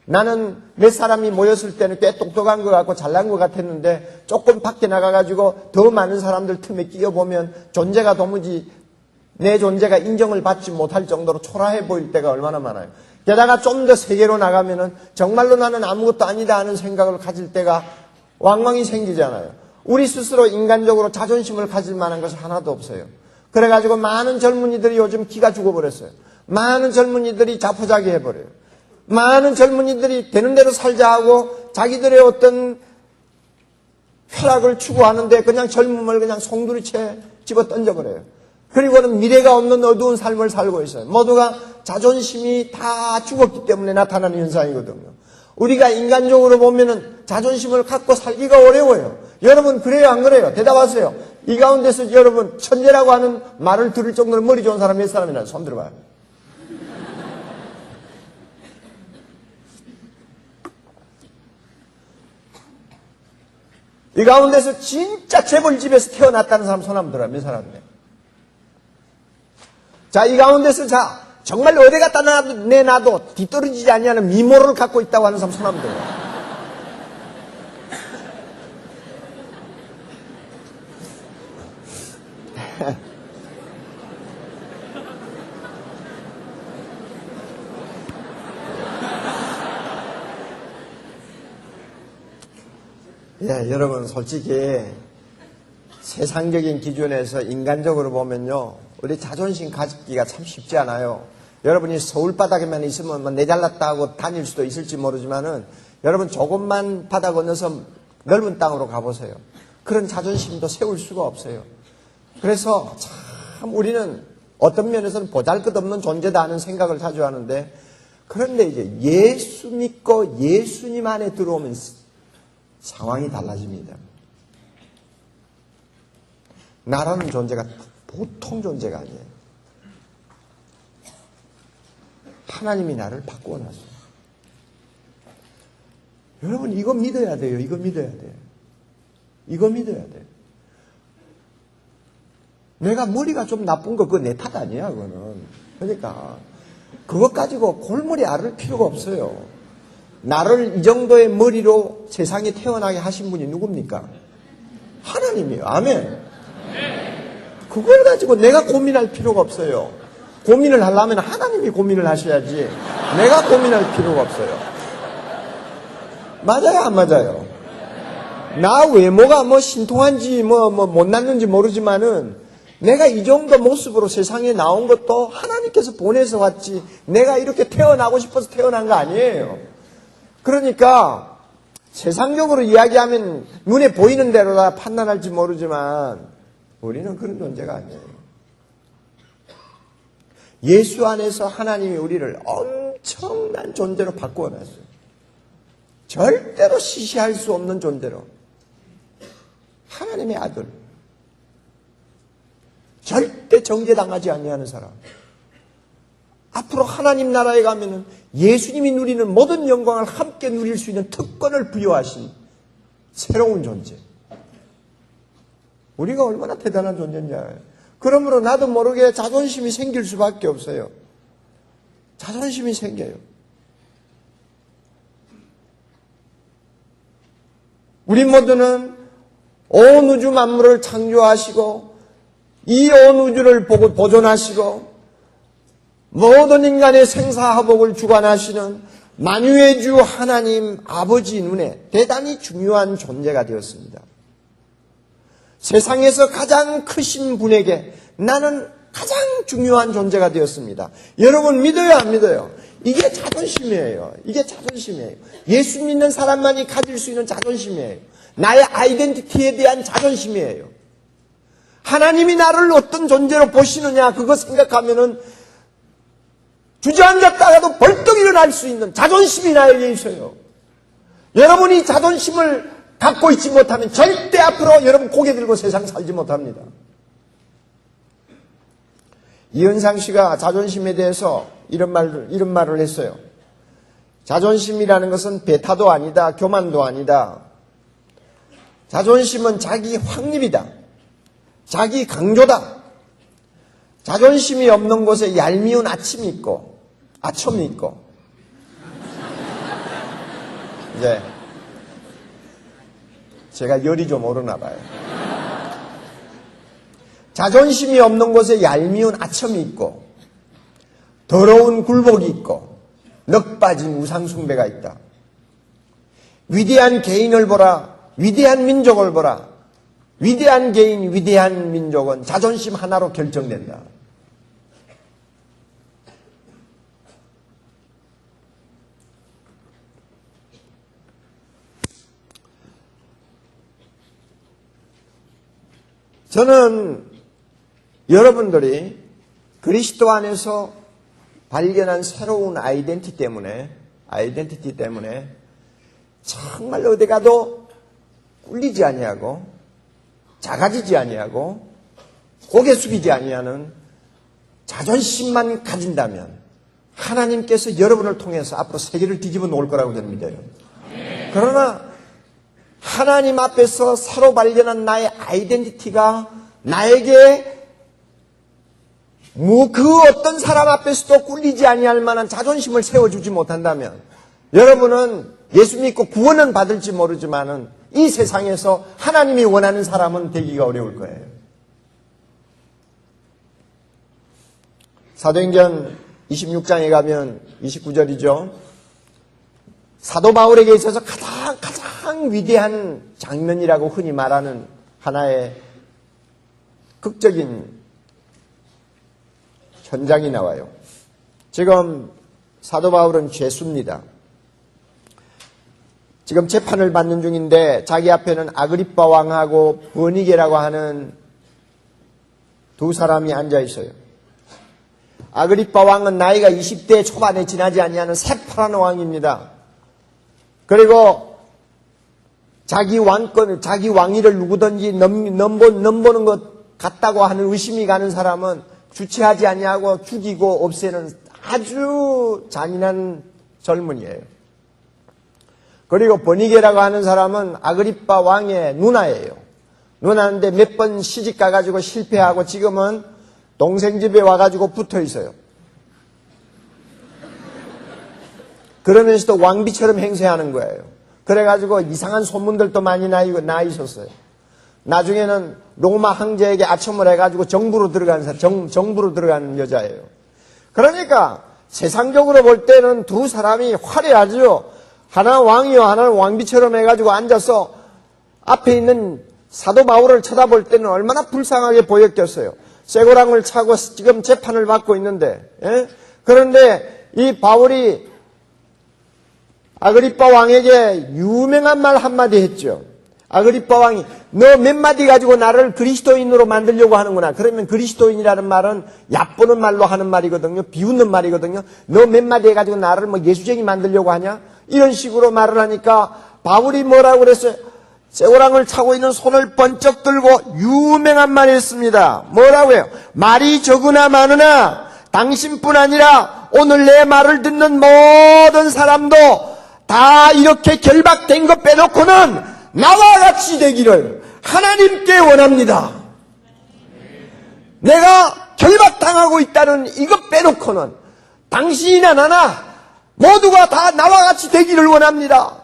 나는 몇 사람이 모였을 때는 꽤 똑똑한 것 같고 잘난 것 같았는데 조금 밖에 나가가지고 더 많은 사람들 틈에 끼어보면 존재가 도무지 내 존재가 인정을 받지 못할 정도로 초라해 보일 때가 얼마나 많아요. 게다가 좀 더 세계로 나가면은 정말로 나는 아무것도 아니다 하는 생각을 가질 때가 왕왕이 생기잖아요. 우리 스스로 인간적으로 자존심을 가질 만한 것이 하나도 없어요. 그래가지고 많은 젊은이들이 요즘 기가 죽어버렸어요. 많은 젊은이들이 자포자기해버려요. 많은 젊은이들이 되는 대로 살자 하고 자기들의 어떤 쾌락을 추구하는데 그냥 젊음을 그냥 송두리째 집어 던져버려요. 그리고는 미래가 없는 어두운 삶을 살고 있어요. 모두가 자존심이 다 죽었기 때문에 나타나는 현상이거든요. 우리가 인간적으로 보면은 자존심을 갖고 살기가 어려워요. 여러분 그래요 안 그래요? 대답하세요. 이 가운데서 여러분 천재라고 하는 말을 들을 정도로 머리 좋은 사람 몇 사람이나 손 들어봐요. 이 가운데서 진짜 재벌집에서 태어났다는 사람 손 한번 들어요. 몇 사람이에요? 자, 이 가운데서 정말 어디 갖다 내놔도 뒤떨어지지 않냐는 미모를 갖고 있다고 하는 사람 손 한번 들어요. 예, 여러분 솔직히 세상적인 기준에서 인간적으로 보면요 우리 자존심 가지기가 참 쉽지 않아요. 여러분이 서울 바닥에만 있으면 뭐 내 잘났다 하고 다닐 수도 있을지 모르지만은 여러분 조금만 바다 건너서 넓은 땅으로 가보세요. 그런 자존심도 세울 수가 없어요. 그래서 참 우리는 어떤 면에서는 보잘것없는 존재다 하는 생각을 자주 하는데, 그런데 이제 예수 믿고 예수님 안에 들어오면 상황이 달라집니다. 나라는 존재가 보통 존재가 아니에요. 하나님이 나를 바꾸어 놨어요. 여러분 이거 믿어야 돼요. 이거 믿어야 돼요. 이거 믿어야 돼요. 내가 머리가 좀 나쁜 거 그거 내 탓 아니야, 그거는. 그러니까 그것 가지고 골머리 앓을 필요가 없어요. 나를 이 정도의 머리로 세상에 태어나게 하신 분이 누굽니까? 하나님이에요. 아멘. 그걸 가지고 내가 고민할 필요가 없어요. 고민을 하려면 하나님이 고민을 하셔야지 내가 고민할 필요가 없어요. 맞아요, 안 맞아요? 나 외모가 뭐 신통한지 뭐 못났는지 모르지만은 내가 이 정도 모습으로 세상에 나온 것도 하나님께서 보내서 왔지 내가 이렇게 태어나고 싶어서 태어난 거 아니에요. 그러니까 세상적으로 이야기하면 눈에 보이는 대로다 판단할지 모르지만 우리는 그런 존재가 아니에요. 예수 안에서 하나님이 우리를 엄청난 존재로 바꾸어놨어요. 절대로 시시할 수 없는 존재로. 하나님의 아들. 절대 정죄당하지 아니하는 사람. 앞으로 하나님 나라에 가면은 예수님이 누리는 모든 영광을 함께 누릴 수 있는 특권을 부여하신 새로운 존재. 우리가 얼마나 대단한 존재인지 알아요. 그러므로 나도 모르게 자존심이 생길 수밖에 없어요. 자존심이 생겨요. 우리 모두는 온 우주 만물을 창조하시고 이 온 우주를 보존하시고 모든 인간의 생사화복을 주관하시는 만유의 주 하나님 아버지 눈에 대단히 중요한 존재가 되었습니다. 세상에서 가장 크신 분에게 나는 가장 중요한 존재가 되었습니다. 여러분 믿어요, 안 믿어요? 이게 자존심이에요. 이게 자존심이에요. 예수 믿는 사람만이 가질 수 있는 자존심이에요. 나의 아이덴티티에 대한 자존심이에요. 하나님이 나를 어떤 존재로 보시느냐 그거 생각하면은 주저앉았다가도 벌떡 일어날 수 있는 자존심이 나에게 있어요. 여러분이 자존심을 갖고 있지 못하면 절대 앞으로 여러분 고개 들고 세상 살지 못합니다. 이은상 씨가 자존심에 대해서 이런 말을 했어요. 자존심이라는 것은 배타도 아니다, 교만도 아니다. 자존심은 자기 확립이다. 자기 강조다. 자존심이 없는 곳에 얄미운 아침이 있고, 아첨이 있고. 이제 제가 열이 좀 오르나 봐요. 자존심이 없는 곳에 얄미운 아첨이 있고 더러운 굴복이 있고 넋 빠진 우상숭배가 있다. 위대한 개인을 보라. 위대한 민족을 보라. 위대한 개인, 위대한 민족은 자존심 하나로 결정된다. 저는 여러분들이 그리스도 안에서 발견한 새로운 아이덴티티 때문에 정말 어디 가도 꿀리지 아니하고 작아지지 아니하고 고개 숙이지 아니하는 자존심만 가진다면 하나님께서 여러분을 통해서 앞으로 세계를 뒤집어 놓을 거라고 저는 믿어요. 그러나 하나님 앞에서 새로 발견한 나의 아이덴티티가 나에게 그 어떤 사람 앞에서도 꿀리지 아니할 만한 자존심을 세워주지 못한다면 여러분은 예수 믿고 구원은 받을지 모르지만은 이 세상에서 하나님이 원하는 사람은 되기가 어려울 거예요. 사도행전 26장에 가면 29절이죠. 사도 바울에게 있어서 가장 위대한 장면이라고 흔히 말하는 하나의 극적인 현장이 나와요. 지금 사도 바울은 죄수입니다. 지금 재판을 받는 중인데 자기 앞에는 아그리빠 왕하고 버니게라고 하는 두 사람이 앉아 있어요. 아그리빠 왕은 나이가 20대 초반에 지나지 아니하는 새파란 왕입니다. 그리고 자기 왕권, 자기 왕위를 누구든지 넘보는 것 같다고 하는 의심이 가는 사람은 주체하지 아니하고 죽이고 없애는 아주 잔인한 젊은이에요. 그리고 버니게라고 하는 사람은 아그리빠 왕의 누나예요. 누나인데 몇 번 시집 가가지고 실패하고 지금은 동생 집에 와가지고 붙어 있어요. 그러면서도 왕비처럼 행세하는 거예요. 그래가지고 이상한 소문들도 많이 나 있었어요. 나중에는 로마 황제에게 아첨을 해가지고 정부로 들어가는 여자예요. 그러니까 세상적으로 볼 때는 두 사람이 화려하죠. 하나는 왕이요, 하나는 왕비처럼 해가지고 앉아서 앞에 있는 사도 바울을 쳐다볼 때는 얼마나 불쌍하게 보였겠어요. 쇠고랑을 차고 지금 재판을 받고 있는데, 예? 그런데 이 바울이 아그리빠 왕에게 유명한 말 한마디 했죠. 아그리빠 왕이 너 몇 마디 가지고 나를 그리스도인으로 만들려고 하는구나. 그러면 그리스도인이라는 말은 얕보는 말로 하는 말이거든요. 비웃는 말이거든요. 너 몇 마디 해가지고 나를 뭐 예수쟁이 만들려고 하냐? 이런 식으로 말을 하니까 바울이 뭐라고 그랬어요? 쇠고랑을 차고 있는 손을 번쩍 들고 유명한 말이 했습니다. 뭐라고 해요? 말이 적으나 많으나 당신뿐 아니라 오늘 내 말을 듣는 모든 사람도 다 이렇게 결박된 것 빼놓고는 나와 같이 되기를 하나님께 원합니다. 내가 결박당하고 있다는 이것 빼놓고는 당신이나 나나 모두가 다 나와 같이 되기를 원합니다.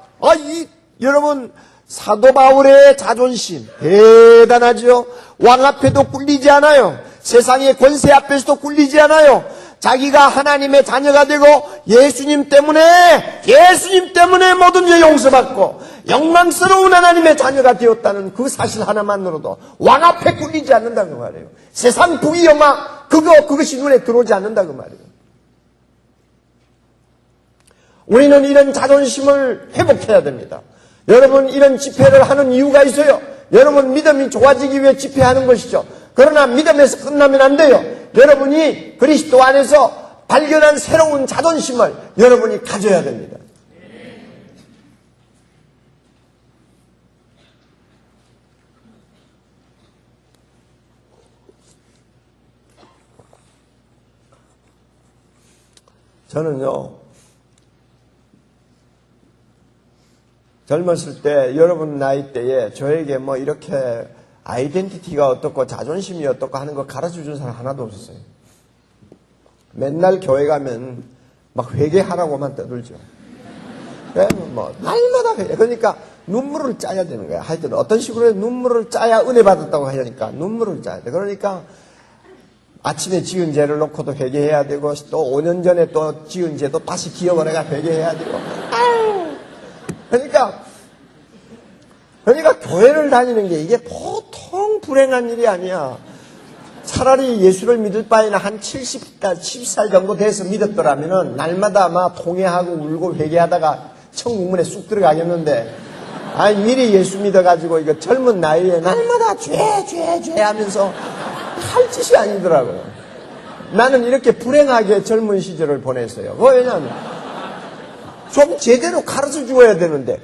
여러분 사도 바울의 자존심 대단하죠. 왕 앞에도 꿀리지 않아요. 세상의 권세 앞에서도 꿀리지 않아요. 자기가 하나님의 자녀가 되고 예수님 때문에 모든 죄 용서받고 영광스러운 하나님의 자녀가 되었다는 그 사실 하나만으로도 왕 앞에 꿀리지 않는다는 말이에요. 세상 부귀 영화 그것이 눈에 들어오지 않는다고 말이에요. 우리는 이런 자존심을 회복해야 됩니다. 여러분 이런 집회를 하는 이유가 있어요. 여러분 믿음이 좋아지기 위해 집회하는 것이죠. 그러나 믿음에서 끝나면 안 돼요. 여러분이 그리스도 안에서 발견한 새로운 자존심을 여러분이 가져야 됩니다. 저는요, 젊었을 때, 여러분 나이 때에 저에게 뭐 이렇게 아이덴티티가 어떻고 자존심이 어떻고 하는 거 가르쳐 준 사람 하나도 없었어요. 맨날 교회 가면 막 회개하라고만 떠들죠. 뭐 날마다 회개. 그러니까 눈물을 짜야 되는 거야. 하여튼 어떤 식으로 눈물을 짜야 은혜 받았다고 하니까 눈물을 짜야 돼. 그러니까 아침에 지은 죄를 놓고도 회개해야 되고 또 5년 전에 또 지은 죄도 다시 기억을 해가 회개해야 되고. 그러니까 교회를 다니는 게 이게 보통 불행한 일이 아니야. 차라리 예수를 믿을 바에는 한 70살 정도 돼서 믿었더라면은 날마다 아마 통회하고 울고 회개하다가 천국문에 쑥 들어가겠는데, 미리 예수 믿어가지고 이거 젊은 나이에 날마다 죄 하면서 할 짓이 아니더라고요. 나는 이렇게 불행하게 젊은 시절을 보냈어요. 왜냐하면 좀 제대로 가르쳐 주어야 되는데,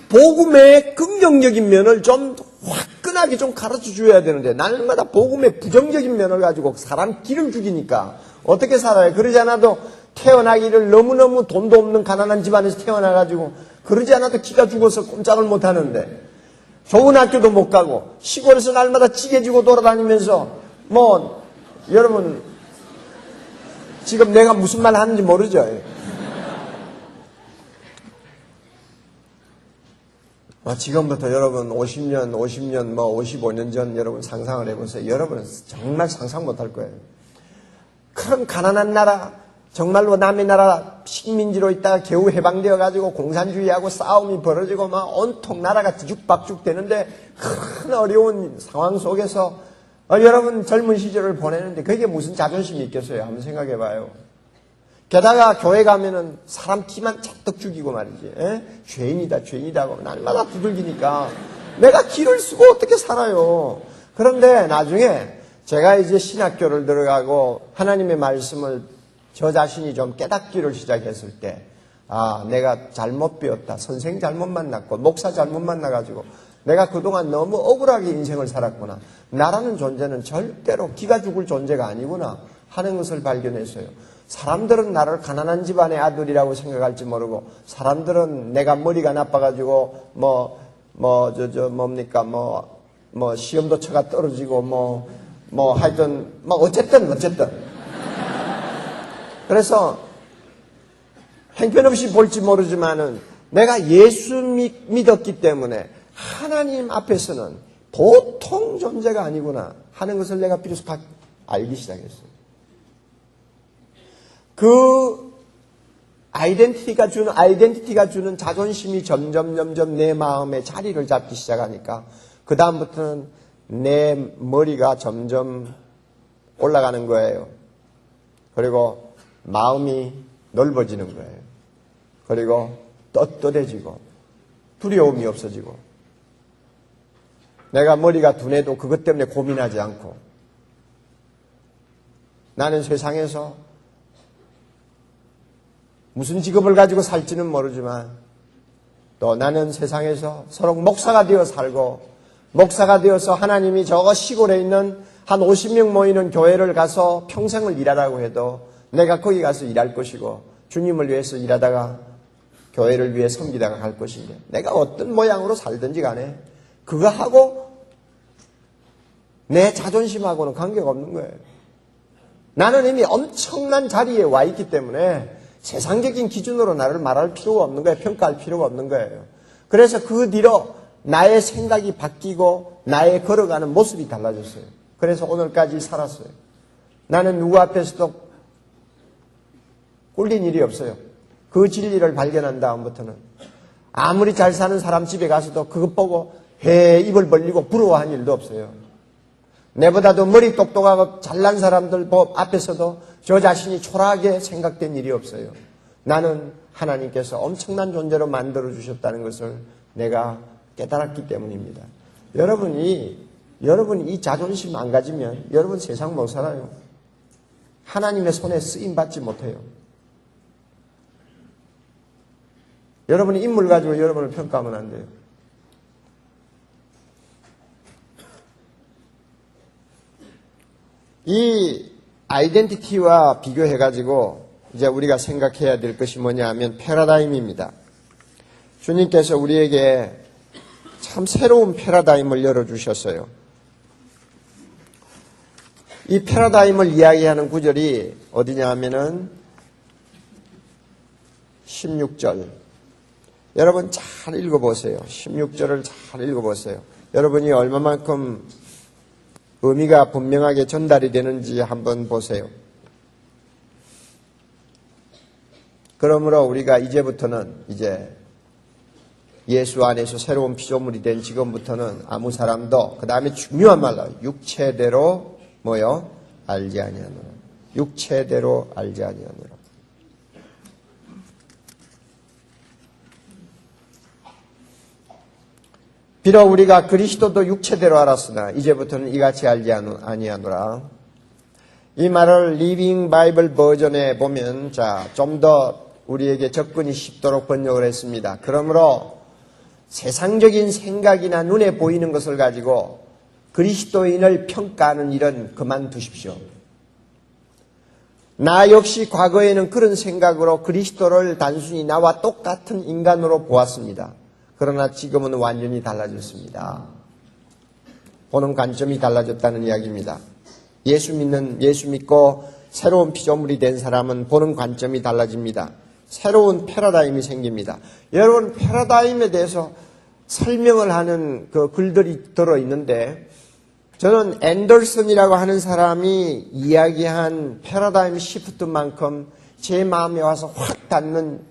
복음의 긍정적인 면을 좀 화끈하게 좀 가르쳐 줘야 되는데 날마다 복음의 부정적인 면을 가지고 사람 기를 죽이니까 어떻게 살아요? 그러지 않아도 태어나기를 너무너무 돈도 없는 가난한 집안에서 태어나가지고 그러지 않아도 기가 죽어서 꼼짝을 못하는데 좋은 학교도 못 가고 시골에서 날마다 찌개지고 돌아다니면서 뭐 여러분 지금 내가 무슨 말 하는지 모르죠? 지금부터 여러분 50년, 뭐 55년 전 여러분 상상을 해보세요. 여러분은 정말 상상 못할 거예요. 그런 가난한 나라, 정말로 남의 나라 식민지로 있다가 겨우 해방되어가지고 공산주의하고 싸움이 벌어지고 막 온통 나라가 뒤죽박죽 되는데 큰 어려운 상황 속에서 여러분 젊은 시절을 보내는데 그게 무슨 자존심이 있겠어요? 한번 생각해봐요. 게다가 교회 가면은 사람 기만 잔뜩 죽이고 말이지. 죄인이다 하고 날마다 두들기니까 내가 기를 쓰고 어떻게 살아요. 그런데 나중에 제가 이제 신학교를 들어가고 하나님의 말씀을 저 자신이 좀 깨닫기를 시작했을 때 내가 잘못 배웠다. 선생 잘못 만났고 목사 잘못 만나가지고 내가 그동안 너무 억울하게 인생을 살았구나. 나라는 존재는 절대로 기가 죽을 존재가 아니구나 하는 것을 발견했어요. 사람들은 나를 가난한 집안의 아들이라고 생각할지 모르고 뭐 시험도 쳐가 떨어지고 뭐 하여튼 뭐 어쨌든 그래서 형편없이 볼지 모르지만은 내가 예수 믿었기 때문에 하나님 앞에서는 보통 존재가 아니구나 하는 것을 내가 비로소 알기 시작했어요. 그 아이덴티티가 주는 자존심이 점점 내 마음에 자리를 잡기 시작하니까 그 다음부터는 내 머리가 점점 올라가는 거예요. 그리고 마음이 넓어지는 거예요. 그리고 떳떳해지고 두려움이 없어지고 내가 머리가 둔해도 그것 때문에 고민하지 않고 나는 세상에서 무슨 직업을 가지고 살지는 모르지만 또 나는 세상에서 서로 목사가 되어 살고 목사가 되어서 하나님이 저 시골에 있는 한 50명 모이는 교회를 가서 평생을 일하라고 해도 내가 거기 가서 일할 것이고 주님을 위해서 일하다가 교회를 위해 섬기다가 갈 것인데 내가 어떤 모양으로 살든지 간에 그거하고 내 자존심하고는 관계가 없는 거예요. 나는 이미 엄청난 자리에 와 있기 때문에 세상적인 기준으로 나를 말할 필요가 없는 거예요. 평가할 필요가 없는 거예요. 그래서 그 뒤로 나의 생각이 바뀌고 나의 걸어가는 모습이 달라졌어요. 그래서 오늘까지 살았어요. 나는 누구 앞에서도 꿀린 일이 없어요. 그 진리를 발견한 다음부터는 아무리 잘 사는 사람 집에 가서도 그것 보고 회 입을 벌리고 부러워한 일도 없어요. 내보다도 머리 똑똑하고 잘난 사람들 앞에서도 저 자신이 초라하게 생각된 일이 없어요. 나는 하나님께서 엄청난 존재로 만들어주셨다는 것을 내가 깨달았기 때문입니다. 여러분이 이 자존심 안 가지면 여러분 세상 못 살아요. 하나님의 손에 쓰임받지 못해요. 여러분이 인물 가지고 여러분을 평가하면 안 돼요. 이 아이덴티티와 비교해가지고 이제 우리가 생각해야 될 것이 뭐냐 하면 패러다임입니다. 주님께서 우리에게 참 새로운 패러다임을 열어주셨어요. 이 패러다임을 이야기하는 구절이 어디냐 하면은 16절. 여러분 잘 읽어보세요. 16절을 잘 읽어보세요. 여러분이 얼마만큼 의미가 분명하게 전달이 되는지 한번 보세요. 그러므로 우리가 이제부터는 이제 예수 안에서 새로운 피조물이 된 지금부터는 아무 사람도 그 다음에 중요한 말로 육체대로 뭐요? 알지 아니하노라. 육체대로 알지 아니하노라. 비록 우리가 그리스도도 육체대로 알았으나 이제부터는 이같이 알지 아니하노라. 이 말을 리빙 바이블 버전에 보면 좀 더 우리에게 접근이 쉽도록 번역을 했습니다. 그러므로 세상적인 생각이나 눈에 보이는 것을 가지고 그리스도인을 평가하는 일은 그만두십시오. 나 역시 과거에는 그런 생각으로 그리스도를 단순히 나와 똑같은 인간으로 보았습니다. 그러나 지금은 완전히 달라졌습니다. 보는 관점이 달라졌다는 이야기입니다. 예수 믿고 새로운 피조물이 된 사람은 보는 관점이 달라집니다. 새로운 패러다임이 생깁니다. 여러분, 패러다임에 대해서 설명을 하는 그 글들이 들어있는데 저는 앤더슨이라고 하는 사람이 이야기한 패러다임 시프트만큼 제 마음에 와서 확 닿는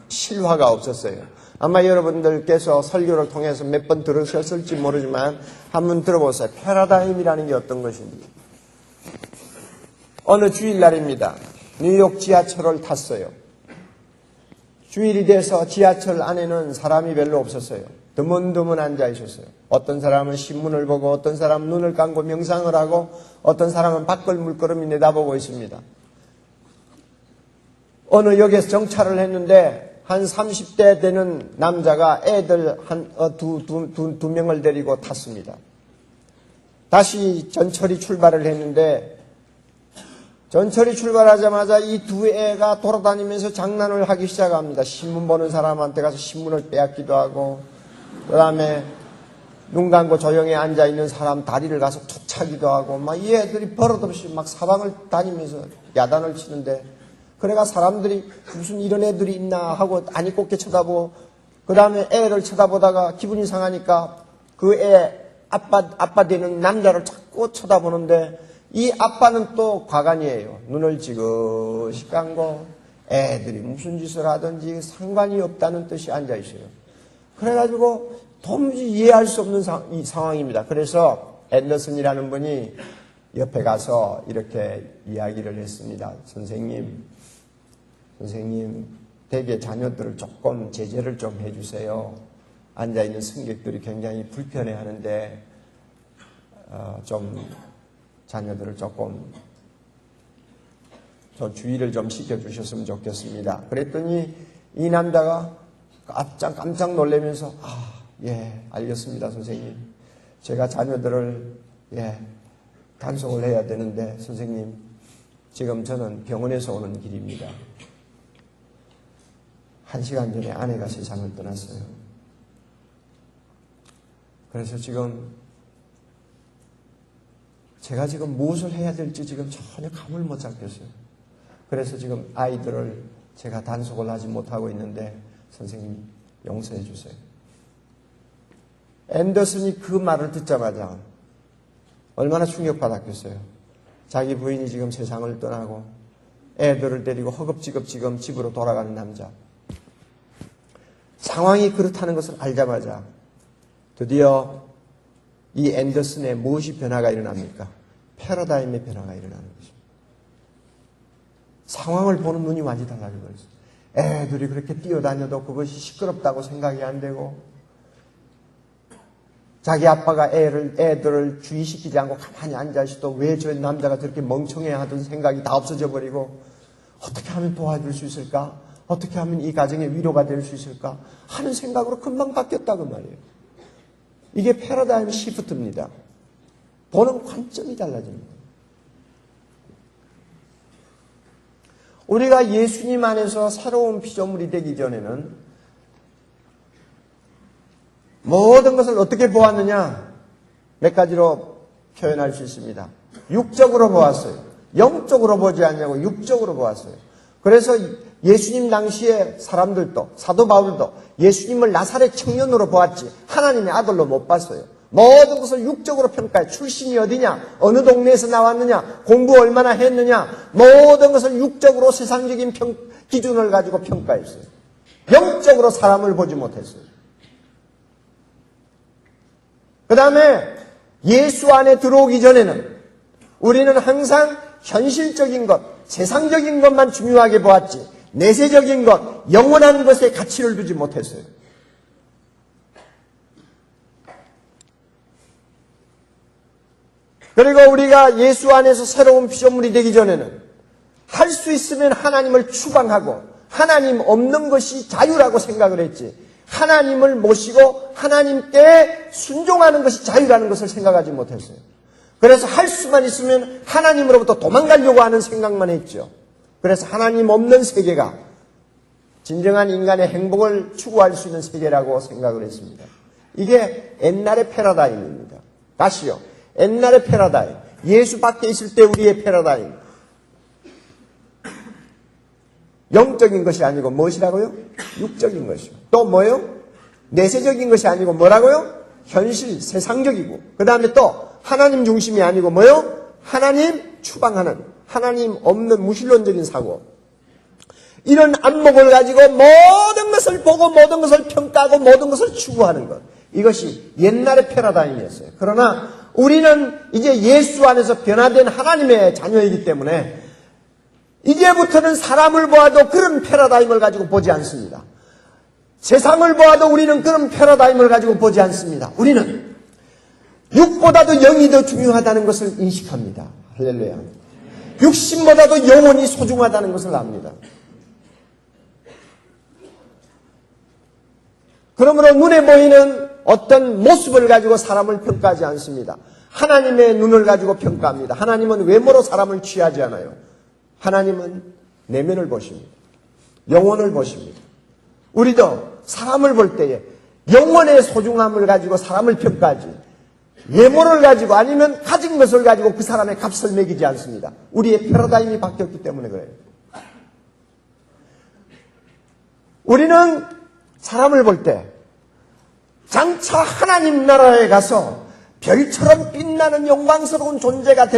실화가 없었어요. 아마 여러분들께서 설교를 통해서 몇 번 들으셨을지 모르지만 한번 들어보세요. 패러다임이라는 게 어떤 것인지. 어느 주일날입니다. 뉴욕 지하철을 탔어요. 주일이 돼서 지하철 안에는 사람이 별로 없었어요. 드문드문 앉아 있었어요. 어떤 사람은 신문을 보고 어떤 사람은 눈을 감고 명상을 하고 어떤 사람은 밖을 물끄러미 내다보고 있습니다. 어느 역에서 정차를 했는데 한 30대 되는 남자가 애들 두 명을 데리고 탔습니다. 다시 전철이 출발을 했는데 전철이 출발하자마자 이 두 애가 돌아다니면서 장난을 하기 시작합니다. 신문 보는 사람한테 가서 신문을 빼앗기도 하고 그 다음에 눈 감고 조용히 앉아있는 사람 다리를 가서 툭 차기도 하고, 막 이 애들이 버릇없이 막 사방을 다니면서 야단을 치는데, 그래가 사람들이 무슨 이런 애들이 있나 하고 아니 곱게 쳐다보고, 그 다음에 애를 쳐다보다가 기분이 상하니까 그 애 아빠 되는 남자를 자꾸 쳐다보는데, 이 아빠는 또 과간이에요. 눈을 지그시 감고 애들이 무슨 짓을 하든지 상관이 없다는 뜻이 앉아있어요. 그래가지고 도무지 이해할 수 없는 이 상황입니다. 그래서 앤더슨이라는 분이 옆에 가서 이렇게 이야기를 했습니다. 선생님, 대개 자녀들을 조금 제재를 좀 해주세요. 앉아있는 승객들이 굉장히 불편해하는데 좀 자녀들을 조금 주의를 좀 시켜주셨으면 좋겠습니다. 그랬더니 이 남자가 깜짝 놀라면서 예, 알겠습니다, 선생님. 제가 자녀들을 단속을 해야 되는데 선생님, 지금 저는 병원에서 오는 길입니다. 1시간 전에 아내가 세상을 떠났어요. 그래서 지금 제가 지금 무엇을 해야 될지 지금 전혀 감을 못 잡겠어요. 그래서 지금 아이들을 제가 단속을 하지 못하고 있는데 선생님 용서해 주세요. 앤더슨이 그 말을 듣자마자 얼마나 충격받았겠어요. 자기 부인이 지금 세상을 떠나고 애들을 데리고 허겁지겁 지금 집으로 돌아가는 남자. 상황이 그렇다는 것을 알자마자 드디어 이 앤더슨의 무엇이 변화가 일어납니까? 패러다임의 변화가 일어나는 것입니다. 상황을 보는 눈이 완전히 달라져 버렸어요. 애들이 그렇게 뛰어다녀도 그것이 시끄럽다고 생각이 안 되고, 자기 아빠가 애들을 주의시키지 않고 가만히 앉아있어도 왜 저 남자가 저렇게 멍청해 하던 생각이 다 없어져 버리고, 어떻게 하면 도와줄 수 있을까? 어떻게 하면 이 가정의 위로가 될 수 있을까? 하는 생각으로 금방 바뀌었다고 말이에요. 이게 패러다임 시프트입니다. 보는 관점이 달라집니다. 우리가 예수님 안에서 새로운 피조물이 되기 전에는 모든 것을 어떻게 보았느냐? 몇 가지로 표현할 수 있습니다. 육적으로 보았어요. 영적으로 보지 않냐고 육적으로 보았어요. 그래서 예수님 당시에 사람들도, 사도 바울도 예수님을 나사렛 청년으로 보았지 하나님의 아들로 못 봤어요. 모든 것을 육적으로 평가해. 출신이 어디냐, 어느 동네에서 나왔느냐, 공부 얼마나 했느냐, 모든 것을 육적으로 세상적인 기준을 가지고 평가했어요. 영적으로 사람을 보지 못했어요. 그 다음에 예수 안에 들어오기 전에는 우리는 항상 현실적인 것, 세상적인 것만 중요하게 보았지 내세적인 것, 영원한 것에 가치를 두지 못했어요. 그리고 우리가 예수 안에서 새로운 피조물이 되기 전에는 할 수 있으면 하나님을 추방하고 하나님 없는 것이 자유라고 생각을 했지, 하나님을 모시고 하나님께 순종하는 것이 자유라는 것을 생각하지 못했어요. 그래서 할 수만 있으면 하나님으로부터 도망가려고 하는 생각만 했죠. 그래서 하나님 없는 세계가 진정한 인간의 행복을 추구할 수 있는 세계라고 생각을 했습니다. 이게 옛날의 패러다임입니다. 다시요. 옛날의 패러다임. 예수 밖에 있을 때 우리의 패러다임. 영적인 것이 아니고 무엇이라고요? 육적인 것이요. 또 뭐요? 내세적인 것이 아니고 뭐라고요? 현실, 세상적이고. 그 다음에 또 하나님 중심이 아니고 뭐요? 하나님 추방하는, 하나님 없는 무신론적인 사고. 이런 안목을 가지고 모든 것을 보고 모든 것을 평가하고 모든 것을 추구하는 것. 이것이 옛날의 패러다임이었어요. 그러나 우리는 이제 예수 안에서 변화된 하나님의 자녀이기 때문에 이제부터는 사람을 보아도 그런 패러다임을 가지고 보지 않습니다. 세상을 보아도 우리는 그런 패러다임을 가지고 보지 않습니다. 우리는 육보다도 영이 더 중요하다는 것을 인식합니다. 할렐루야. 육신보다도 영혼이 소중하다는 것을 압니다. 그러므로 눈에 보이는 어떤 모습을 가지고 사람을 평가하지 않습니다. 하나님의 눈을 가지고 평가합니다. 하나님은 외모로 사람을 취하지 않아요. 하나님은 내면을 보십니다. 영혼을 보십니다. 우리도 사람을 볼 때에 영혼의 소중함을 가지고 사람을 평가하지, 외모를 가지고 아니면 가진 것을 가지고 그 사람의 값을 매기지 않습니다. 우리의 패러다임이 바뀌었기 때문에 그래요. 우리는 사람을 볼 때 장차 하나님 나라에 가서 별처럼 빛나는 영광스러운 존재가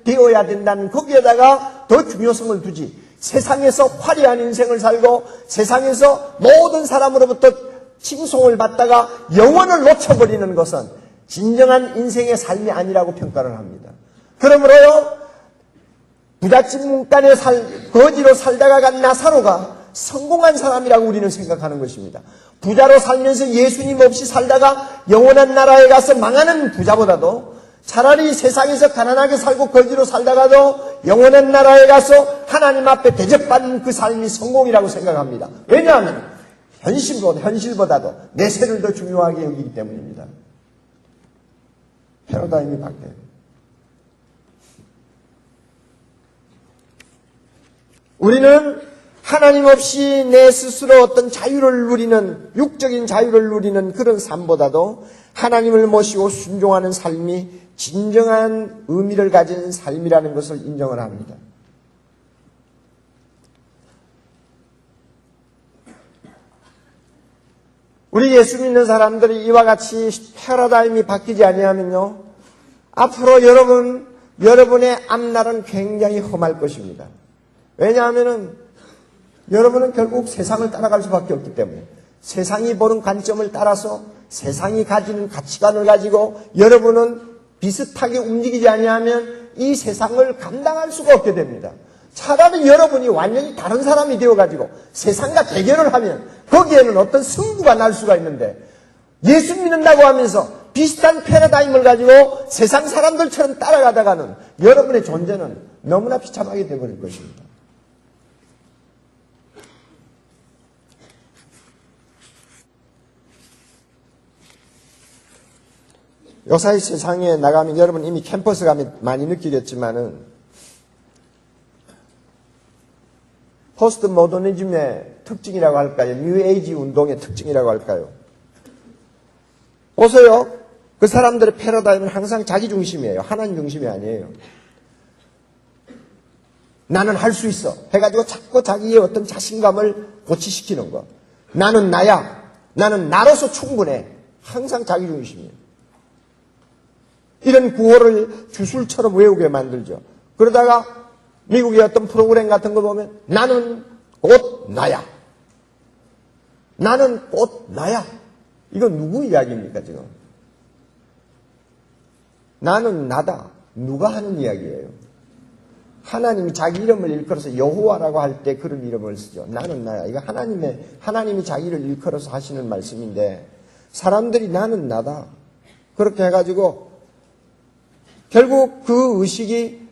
되어야 된다는 거기에다가 더 중요성을 두지, 세상에서 화려한 인생을 살고 세상에서 모든 사람으로부터 칭송을 받다가 영혼을 놓쳐버리는 것은 진정한 인생의 삶이 아니라고 평가를 합니다. 그러므로요, 부잣집 문간에 거지로 살다가 간 나사로가 성공한 사람이라고 우리는 생각하는 것입니다. 부자로 살면서 예수님 없이 살다가 영원한 나라에 가서 망하는 부자보다도 차라리 세상에서 가난하게 살고 거지로 살다가도 영원한 나라에 가서 하나님 앞에 대접받는 그 삶이 성공이라고 생각합니다. 왜냐하면 현실보다도 내세를 더 중요하게 여기기 때문입니다. 패러다임이 바뀌어요. 우리는 하나님 없이 내 스스로 어떤 자유를 누리는, 육적인 자유를 누리는 그런 삶보다도 하나님을 모시고 순종하는 삶이 진정한 의미를 가진 삶이라는 것을 인정을 합니다. 우리 예수 믿는 사람들이 이와 같이 패러다임이 바뀌지 아니하면요, 앞으로 여러분의 앞날은 굉장히 험할 것입니다. 왜냐하면은 여러분은 결국 세상을 따라갈 수밖에 없기 때문에, 세상이 보는 관점을 따라서 세상이 가지는 가치관을 가지고 여러분은 비슷하게 움직이지 아니하면 이 세상을 감당할 수가 없게 됩니다. 차라리 여러분이 완전히 다른 사람이 되어가지고 세상과 대결을 하면 거기에는 어떤 승부가 날 수가 있는데, 예수 믿는다고 하면서 비슷한 패러다임을 가지고 세상 사람들처럼 따라가다가는 여러분의 존재는 너무나 비참하게 되어버릴 것입니다. 요사이 세상에 나가면 여러분 이미 캠퍼스 가면 많이 느끼겠지만은 포스트 모더니즘의 특징이라고 할까요? 뉴에이지 운동의 특징이라고 할까요? 보세요. 그 사람들의 패러다임은 항상 자기 중심이에요. 하나님 중심이 아니에요. 나는 할 수 있어 해가지고 자꾸 자기의 어떤 자신감을 고취시키는 것. 나는 나야. 나는 나로서 충분해. 항상 자기 중심이에요. 이런 구호를 주술처럼 외우게 만들죠. 그러다가 미국의 어떤 프로그램 같은 거 보면 나는 곧 나야. 나는 곧 나야. 이건 누구 이야기입니까 지금? 나는 나다. 누가 하는 이야기예요? 하나님이 자기 이름을 일컬어서 여호와라고 할 때 그런 이름을 쓰죠. 나는 나야. 이거 하나님이 자기를 일컬어서 하시는 말씀인데, 사람들이 나는 나다. 그렇게 해가지고 결국 그 의식이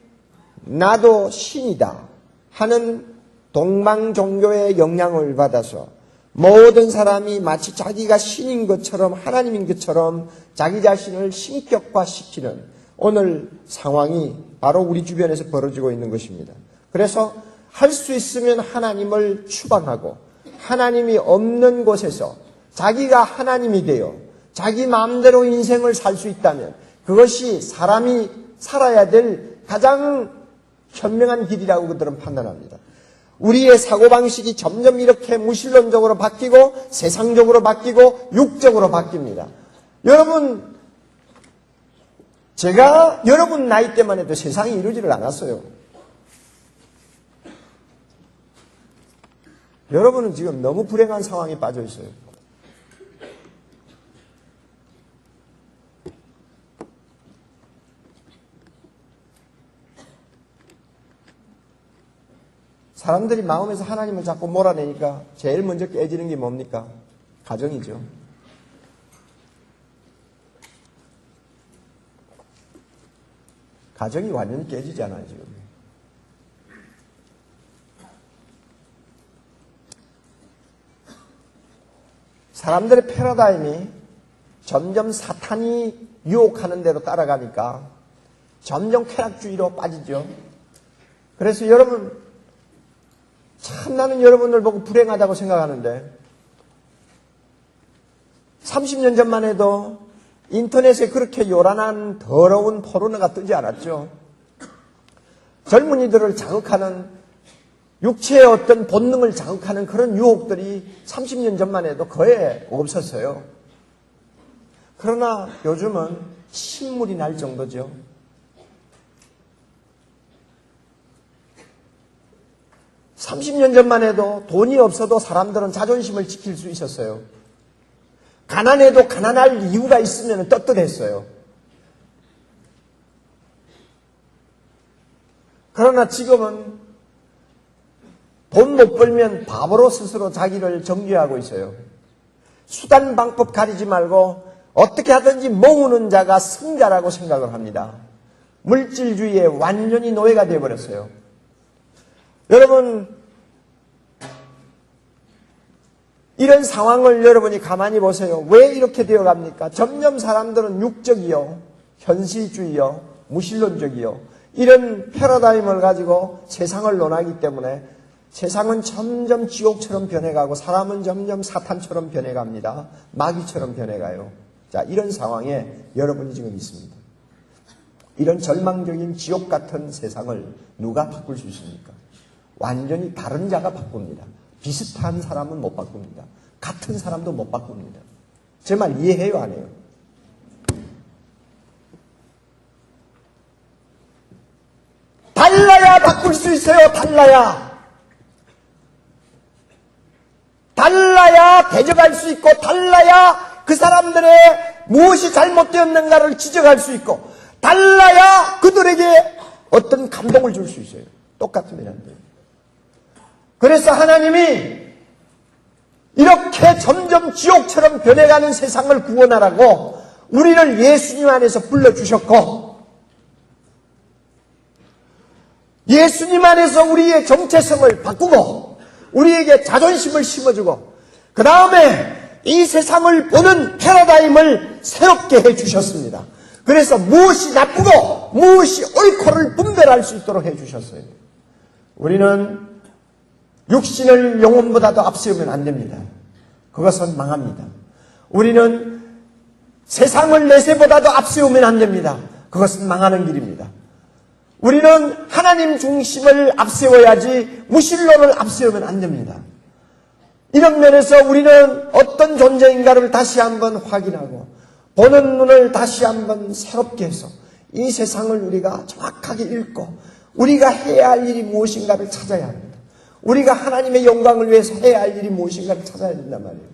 나도 신이다 하는 동방 종교의 영향을 받아서 모든 사람이 마치 자기가 신인 것처럼, 하나님인 것처럼 자기 자신을 신격화시키는 오늘 상황이 바로 우리 주변에서 벌어지고 있는 것입니다. 그래서 할 수 있으면 하나님을 추방하고 하나님이 없는 곳에서 자기가 하나님이 되어 자기 마음대로 인생을 살 수 있다면 그것이 사람이 살아야 될 가장 현명한 길이라고 그들은 판단합니다. 우리의 사고방식이 점점 이렇게 무신론적으로 바뀌고 세상적으로 바뀌고 육적으로 바뀝니다. 여러분, 제가 여러분 나이 때만 해도 세상이 이루지를 않았어요. 여러분은 지금 너무 불행한 상황에 빠져 있어요. 사람들이 마음에서 하나님을 자꾸 몰아내니까 제일 먼저 깨지는 게 뭡니까? 가정이죠. 가정이 완전히 깨지잖아요, 지금. 사람들의 패러다임이 점점 사탄이 유혹하는 대로 따라가니까 점점 쾌락주의로 빠지죠. 그래서 여러분, 참 나는 여러분들 보고 불행하다고 생각하는데, 30년 전만 해도 인터넷에 그렇게 요란한 더러운 포르노가 뜨지 않았죠. 젊은이들을 자극하는, 육체의 어떤 본능을 자극하는 그런 유혹들이 30년 전만 해도 거의 없었어요. 그러나 요즘은 신물이 날 정도죠. (30년) 전만 해도 돈이 없어도 사람들은 자존심을 지킬 수 있었어요. 가난해도 가난할 이유가 있으면 떳떳했어요. 그러나 지금은 돈 못 벌면 바보로 스스로 자기를 정죄하고 있어요. 수단 방법 가리지 말고 어떻게 하든지 모으는 자가 승자라고 생각을 합니다. 물질주의에 완전히 노예가 되어버렸어요. 여러분, 이런 상황을 여러분이 가만히 보세요. 왜 이렇게 되어갑니까? 점점 사람들은 육적이요, 현실주의요, 무신론적이요, 이런 패러다임을 가지고 세상을 논하기 때문에 세상은 점점 지옥처럼 변해가고 사람은 점점 사탄처럼 변해갑니다. 마귀처럼 변해가요. 자, 이런 상황에 여러분이 지금 있습니다. 이런 절망적인 지옥 같은 세상을 누가 바꿀 수 있습니까? 완전히 다른 자가 바꿉니다. 비슷한 사람은 못 바꿉니다. 같은 사람도 못 바꿉니다. 제 말 이해해요, 안 해요? 달라야 바꿀 수 있어요. 달라야 대적할 수 있고, 달라야 그 사람들의 무엇이 잘못되었는가를 지적할 수 있고, 달라야 그들에게 어떤 감동을 줄 수 있어요. 똑같으면 안 돼요. 그래서 하나님이 이렇게 점점 지옥처럼 변해가는 세상을 구원하라고 우리를 예수님 안에서 불러주셨고, 예수님 안에서 우리의 정체성을 바꾸고 우리에게 자존심을 심어주고 그 다음에 이 세상을 보는 패러다임을 새롭게 해주셨습니다. 그래서 무엇이 나쁘고 무엇이 옳고를 분별할 수 있도록 해주셨어요. 우리는 육신을 영혼보다도 앞세우면 안 됩니다. 그것은 망합니다. 우리는 세상을 내세보다도 앞세우면 안 됩니다. 그것은 망하는 길입니다. 우리는 하나님 중심을 앞세워야지 무신론을 앞세우면 안 됩니다. 이런 면에서 우리는 어떤 존재인가를 다시 한번 확인하고 보는 눈을 다시 한번 새롭게 해서 이 세상을 우리가 정확하게 읽고 우리가 해야 할 일이 무엇인가를 찾아야 합니다. 우리가 하나님의 영광을 위해서 해야 할 일이 무엇인가를 찾아야 된단 말이에요.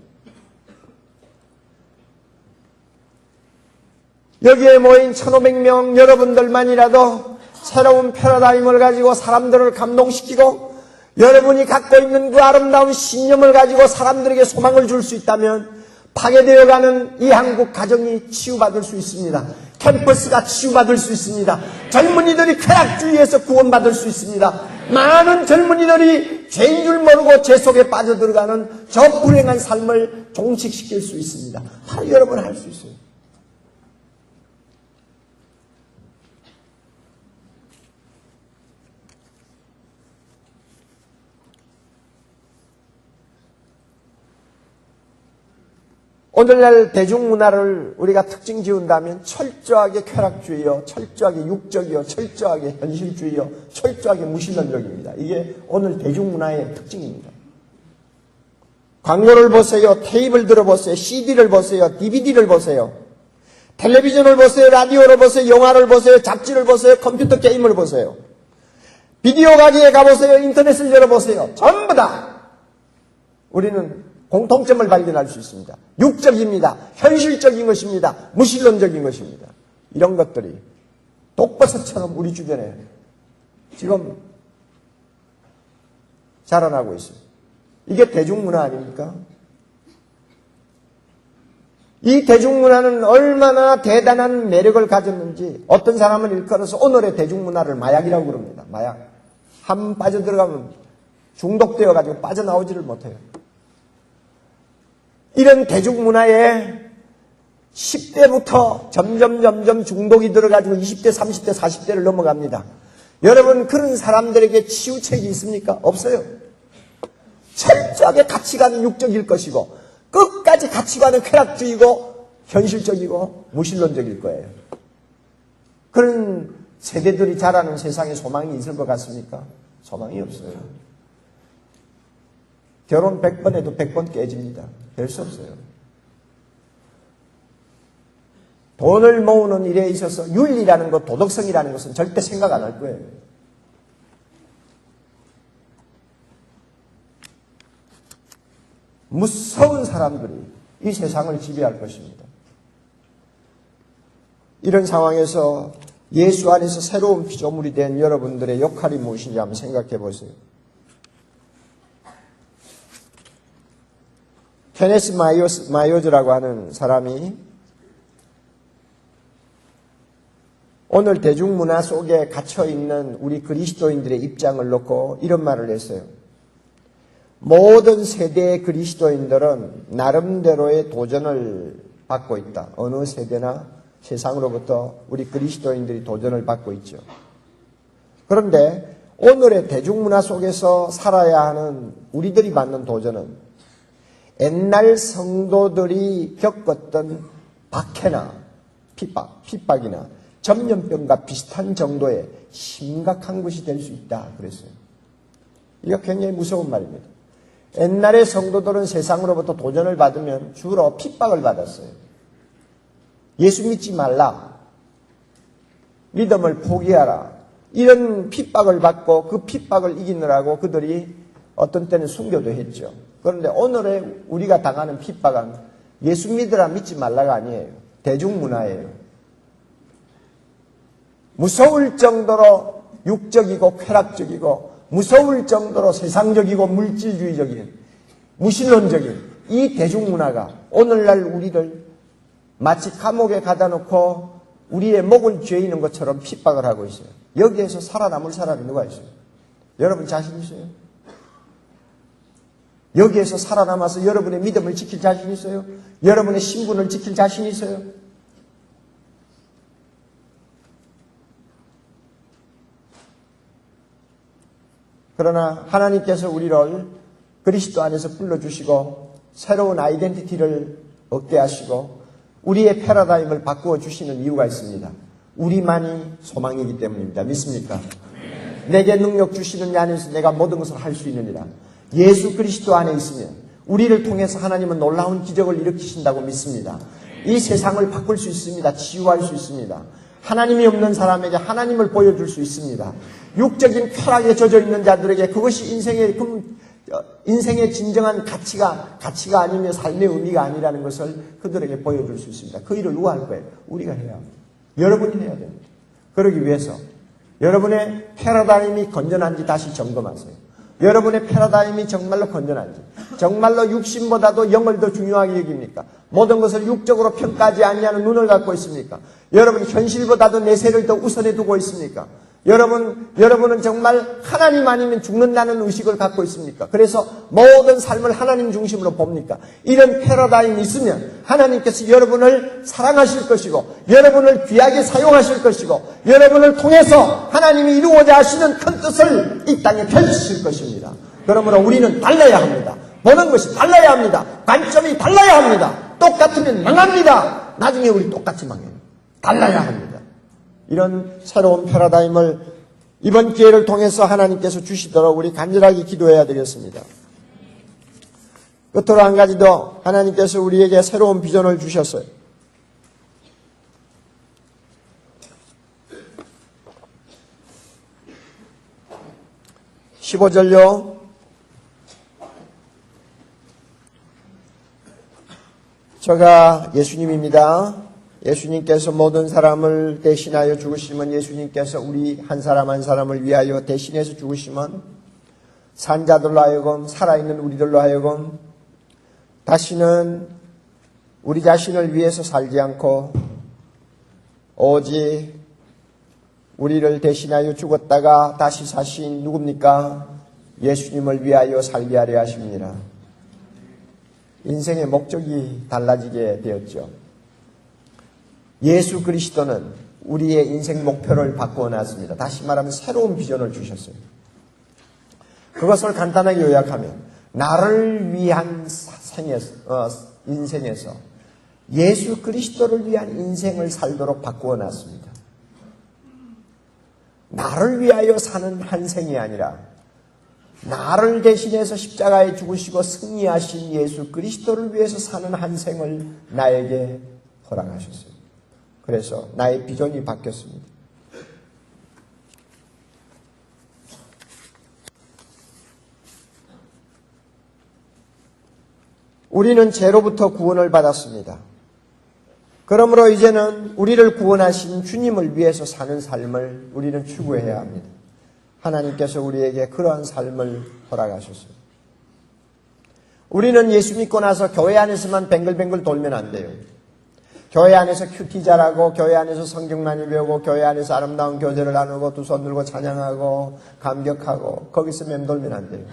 여기에 모인 1500명 여러분들만이라도 새로운 패러다임을 가지고 사람들을 감동시키고 여러분이 갖고 있는 그 아름다운 신념을 가지고 사람들에게 소망을 줄 수 있다면 파괴되어가는 이 한국 가정이 치유받을 수 있습니다. 캠퍼스가 치유받을 수 있습니다. 젊은이들이 쾌락주의에서 구원받을 수 있습니다. 많은 젊은이들이 죄인 줄 모르고 죄 속에 빠져들어가는 저 불행한 삶을 종식시킬 수 있습니다. 바로 여러분 할 수 있어요. 오늘날 대중문화를 우리가 특징 지운다면 철저하게 쾌락주의요, 철저하게 육적이요, 철저하게 현실주의요, 철저하게 무신론적입니다. 이게 오늘 대중문화의 특징입니다. 광고를 보세요, 테이프를 들어보세요, CD를 보세요, DVD를 보세요, 텔레비전을 보세요, 라디오를 보세요, 영화를 보세요, 잡지를 보세요, 컴퓨터 게임을 보세요, 비디오 가게에 가보세요, 인터넷을 열어보세요. 전부 다 우리는 공통점을 발견할 수 있습니다. 육적입니다. 현실적인 것입니다. 무신론적인 것입니다. 이런 것들이 독버섯처럼 우리 주변에 지금 자라나고 있어요. 이게 대중문화 아닙니까? 이 대중문화는 얼마나 대단한 매력을 가졌는지 어떤 사람은 일컬어서 오늘의 대중문화를 마약이라고 그럽니다. 마약. 한 빠져들어가면 중독되어가지고 빠져나오지를 못해요. 이런 대중문화에 10대부터 점점 중독이 들어가지고 20대, 30대, 40대를 넘어갑니다. 여러분 그런 사람들에게 치유책이 있습니까? 없어요. 철저하게 가치관은 육적일 것이고 끝까지 끝까지 가치관은 쾌락주의고 현실적이고 무신론적일 거예요. 그런 세대들이 자라는 세상에 소망이 있을 것 같습니까? 소망이 없어요. 결혼 100번 해도 100번 깨집니다. 될 수 없어요. 돈을 모으는 일에 있어서 윤리라는 것, 도덕성이라는 것은 절대 생각 안 할 거예요. 무서운 사람들이 이 세상을 지배할 것입니다. 이런 상황에서 예수 안에서 새로운 피조물이 된 여러분들의 역할이 무엇인지 한번 생각해 보세요. 케네스 마이어즈라고 하는 사람이 오늘 대중문화 속에 갇혀있는 우리 그리스도인들의 입장을 놓고 이런 말을 했어요. 모든 세대의 그리스도인들은 나름대로의 도전을 받고 있다. 어느 세대나 세상으로부터 우리 그리스도인들이 도전을 받고 있죠. 그런데 오늘의 대중문화 속에서 살아야 하는 우리들이 받는 도전은 옛날 성도들이 겪었던 박해나 핍박이나 전염병과 비슷한 정도의 심각한 것이 될 수 있다 그랬어요. 이거 굉장히 무서운 말입니다. 옛날의 성도들은 세상으로부터 도전을 받으면 주로 핍박을 받았어요. 예수 믿지 말라, 믿음을 포기하라, 이런 핍박을 받고 그 핍박을 이기느라고 그들이 어떤 때는 순교도 했죠. 그런데 오늘의 우리가 당하는 핍박은 예수 믿으라 믿지 말라가 아니에요. 대중문화예요. 무서울 정도로 육적이고 쾌락적이고 무서울 정도로 세상적이고 물질주의적인 무신론적인 이 대중문화가 오늘날 우리를 마치 감옥에 가다 놓고 우리의 목을 죄이는 것처럼 핍박을 하고 있어요. 여기에서 살아남을 사람이 누가 있어요? 여러분 자신 있어요? 여기에서 살아남아서 여러분의 믿음을 지킬 자신 있어요? 여러분의 신분을 지킬 자신 있어요? 그러나 하나님께서 우리를 그리스도 안에서 불러주시고 새로운 아이덴티티를 얻게 하시고 우리의 패러다임을 바꾸어 주시는 이유가 있습니다. 우리만이 소망이기 때문입니다. 믿습니까? 내게 능력 주시는 이 안에서 내가 모든 것을 할 수 있느니라. 예수 그리스도 안에 있으면 우리를 통해서 하나님은 놀라운 기적을 일으키신다고 믿습니다. 이 세상을 바꿀 수 있습니다. 치유할 수 있습니다. 하나님이 없는 사람에게 하나님을 보여줄 수 있습니다. 육적인 쾌락에 젖어 있는 자들에게 그것이 인생의 진정한 가치가 아니며 삶의 의미가 아니라는 것을 그들에게 보여줄 수 있습니다. 그 일을 누가 할 거예요? 우리가 해야 합니다. 여러분이 해야 됩니다. 그러기 위해서 여러분의 패러다임이 건전한지 다시 점검하세요. 여러분의 패러다임이 정말로 건전한지, 정말로 육신보다도 영을 더 중요하게 여깁니까? 모든 것을 육적으로 평가하지 아니하는 눈을 갖고 있습니까? 여러분 현실보다도 내세를 더 우선해 두고 있습니까? 여러분은 정말 하나님 아니면 죽는다는 의식을 갖고 있습니까? 그래서 모든 삶을 하나님 중심으로 봅니까? 이런 패러다임이 있으면 하나님께서 여러분을 사랑하실 것이고 여러분을 귀하게 사용하실 것이고 여러분을 통해서 하나님이 이루고자 하시는 큰 뜻을 이 땅에 펼치실 것입니다. 그러므로 우리는 달라야 합니다. 보는 것이 달라야 합니다. 관점이 달라야 합니다. 똑같으면 망합니다. 나중에 우리 똑같이 망해요. 달라야 합니다. 이런 새로운 패러다임을 이번 기회를 통해서 하나님께서 주시도록 우리 간절하게 기도해야 되겠습니다. 끝으로 한 가지 더, 하나님께서 우리에게 새로운 비전을 주셨어요. 15절요. 저가 예수님입니다. 예수님께서 모든 사람을 대신하여 죽으시면, 예수님께서 우리 한 사람 한 사람을 위하여 대신해서 죽으시면 산자들로 하여금, 살아있는 우리들로 하여금 다시는 우리 자신을 위해서 살지 않고 오직 우리를 대신하여 죽었다가 다시 사신 누굽니까? 예수님을 위하여 살게 하려 하십니다. 인생의 목적이 달라지게 되었죠. 예수 그리스도는 우리의 인생 목표를 바꾸어 놨습니다. 다시 말하면 새로운 비전을 주셨어요. 그것을 간단하게 요약하면 나를 위한 인생에서 예수 그리스도를 위한 인생을 살도록 바꾸어 놨습니다. 나를 위하여 사는 한 생이 아니라 나를 대신해서 십자가에 죽으시고 승리하신 예수 그리스도를 위해서 사는 한 생을 나에게 허락하셨어요. 그래서 나의 비전이 바뀌었습니다. 우리는 죄로부터 구원을 받았습니다. 그러므로 이제는 우리를 구원하신 주님을 위해서 사는 삶을 우리는 추구해야 합니다. 하나님께서 우리에게 그러한 삶을 허락하셨어요. 우리는 예수 믿고 나서 교회 안에서만 뱅글뱅글 돌면 안 돼요. 교회 안에서 큐티 잘하고, 교회 안에서 성경 많이 배우고, 교회 안에서 아름다운 교제를 나누고, 두 손 들고 찬양하고, 감격하고, 거기서 맴돌면 안 돼요.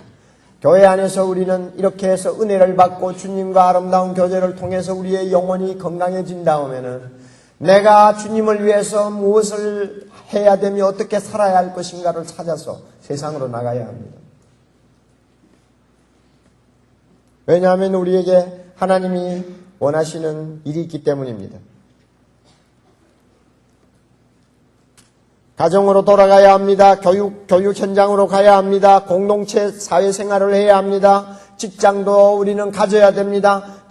교회 안에서 우리는 이렇게 해서 은혜를 받고 주님과 아름다운 교제를 통해서 우리의 영혼이 건강해진 다음에는 내가 주님을 위해서 무엇을 해야 되며 어떻게 살아야 할 것인가를 찾아서 세상으로 나가야 합니다. 왜냐하면 우리에게 하나님이 원하시는 일이 있기 때문입니다. 가정으로 돌아가야 합니다. 교육 현장으로 가야 합니다. 공동체 사회생활을 해야 합니다. 직장도 우리는 가져야 됩니다.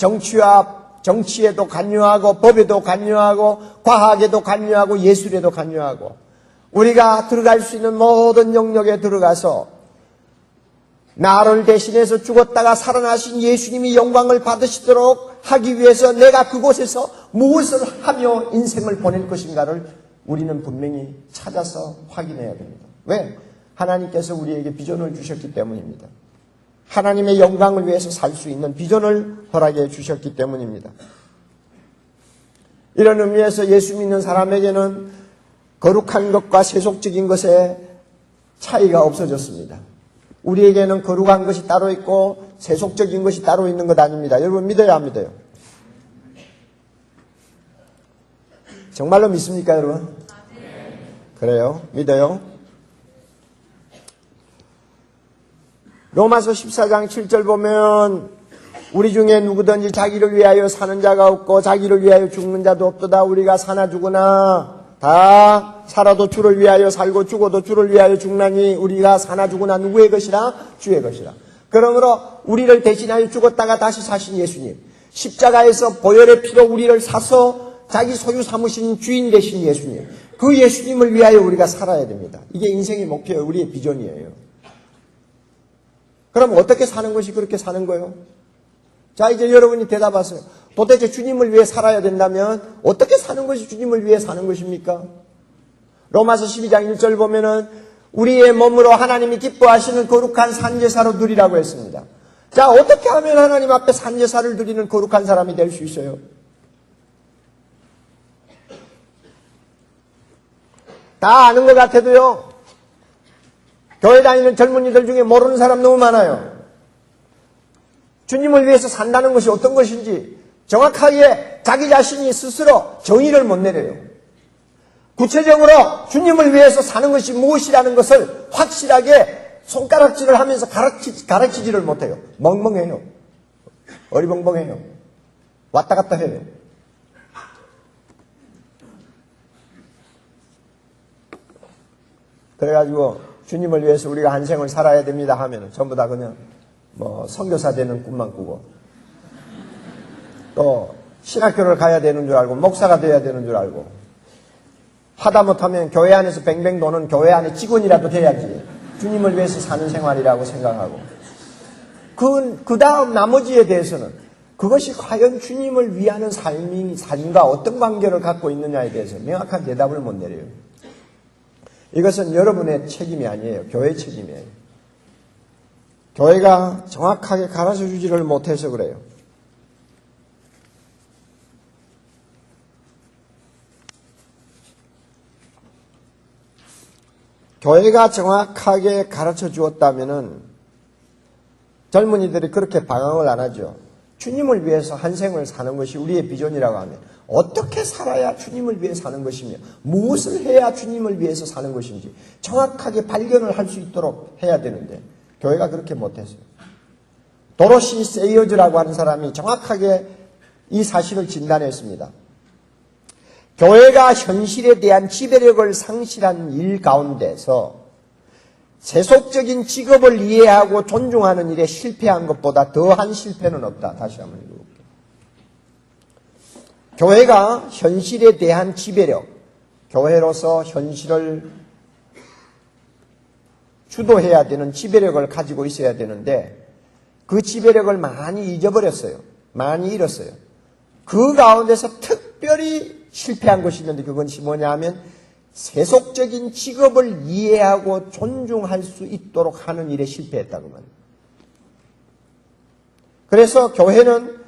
정치에도 관여하고, 법에도 관여하고, 과학에도 관여하고, 예술에도 관여하고, 우리가 들어갈 수 있는 모든 영역에 들어가서 나를 대신해서 죽었다가 살아나신 예수님이 영광을 받으시도록 하기 위해서 내가 그곳에서 무엇을 하며 인생을 보낼 것인가를 우리는 분명히 찾아서 확인해야 됩니다. 왜? 하나님께서 우리에게 비전을 주셨기 때문입니다. 하나님의 영광을 위해서 살 수 있는 비전을 허락해 주셨기 때문입니다. 이런 의미에서 예수 믿는 사람에게는 거룩한 것과 세속적인 것의 차이가 없어졌습니다. 우리에게는 거룩한 것이 따로 있고 세속적인 것이 따로 있는 것 아닙니다. 여러분 믿어야 안 믿어요? 정말로 믿습니까, 여러분? 그래요? 믿어요? 로마서 14장 7절 보면 우리 중에 누구든지 자기를 위하여 사는 자가 없고 자기를 위하여 죽는 자도 없도다. 우리가 사나 죽으나 다 살아도 주를 위하여 살고 죽어도 주를 위하여 죽나니 우리가 사나 죽으나 누구의 것이라? 주의 것이라. 그러므로 우리를 대신하여 죽었다가 다시 사신 예수님, 십자가에서 보혈의 피로 우리를 사서 자기 소유 삼으신 주인 되신 예수님, 그 예수님을 위하여 우리가 살아야 됩니다. 이게 인생의 목표예요. 우리의 비전이에요. 그럼 어떻게 사는 것이 그렇게 사는 거예요? 자, 이제 여러분이 대답하세요. 도대체 주님을 위해 살아야 된다면 어떻게 사는 것이 주님을 위해 사는 것입니까? 로마서 12장 1절 보면은 우리의 몸으로 하나님이 기뻐하시는 거룩한 산제사로 드리라고 했습니다. 자, 어떻게 하면 하나님 앞에 산제사를 드리는 거룩한 사람이 될 수 있어요? 다 아는 것 같아도요, 교회 다니는 젊은이들 중에 모르는 사람 너무 많아요. 주님을 위해서 산다는 것이 어떤 것인지 정확하게 자기 자신이 스스로 정의를 못 내려요. 구체적으로 주님을 위해서 사는 것이 무엇이라는 것을 확실하게 손가락질을 하면서 가르치지를 못해요. 멍멍해요. 어리벙벙해요. 왔다 갔다 해요. 그래가지고 주님을 위해서 우리가 한 생을 살아야 됩니다 하면은 전부 다 그냥 선교사 되는 꿈만 꾸고 또 신학교를 가야 되는 줄 알고 목사가 돼야 되는 줄 알고 하다못하면 교회 안에서 뱅뱅 도는 교회 안에 직원이라도 돼야지 주님을 위해서 사는 생활이라고 생각하고 그 다음 나머지에 대해서는 그것이 과연 주님을 위하는 삶과 어떤 관계를 갖고 있느냐에 대해서 명확한 대답을 못 내려요. 이것은 여러분의 책임이 아니에요. 교회의 책임이에요. 교회가 정확하게 가르쳐 주지를 못해서 그래요. 교회가 정확하게 가르쳐 주었다면은 젊은이들이 그렇게 방황을 안 하죠. 주님을 위해서 한 생을 사는 것이 우리의 비전이라고 하면 어떻게 살아야 주님을 위해 사는 것이며 무엇을 해야 주님을 위해서 사는 것인지 정확하게 발견을 할 수 있도록 해야 되는데 교회가 그렇게 못했어요. 도로시 세이어즈라고 하는 사람이 정확하게 이 사실을 진단했습니다. 교회가 현실에 대한 지배력을 상실한 일 가운데서 세속적인 직업을 이해하고 존중하는 일에 실패한 것보다 더한 실패는 없다. 다시 한번 읽어볼게요. 교회가 현실에 대한 지배력, 교회로서 현실을 주도해야 되는 지배력을 가지고 있어야 되는데 그 지배력을 많이 잊어버렸어요. 많이 잃었어요. 그 가운데서 특별히 실패한 것이 있는데 그것이 뭐냐 하면 세속적인 직업을 이해하고 존중할 수 있도록 하는 일에 실패했다고 말합니다. 그래서 교회는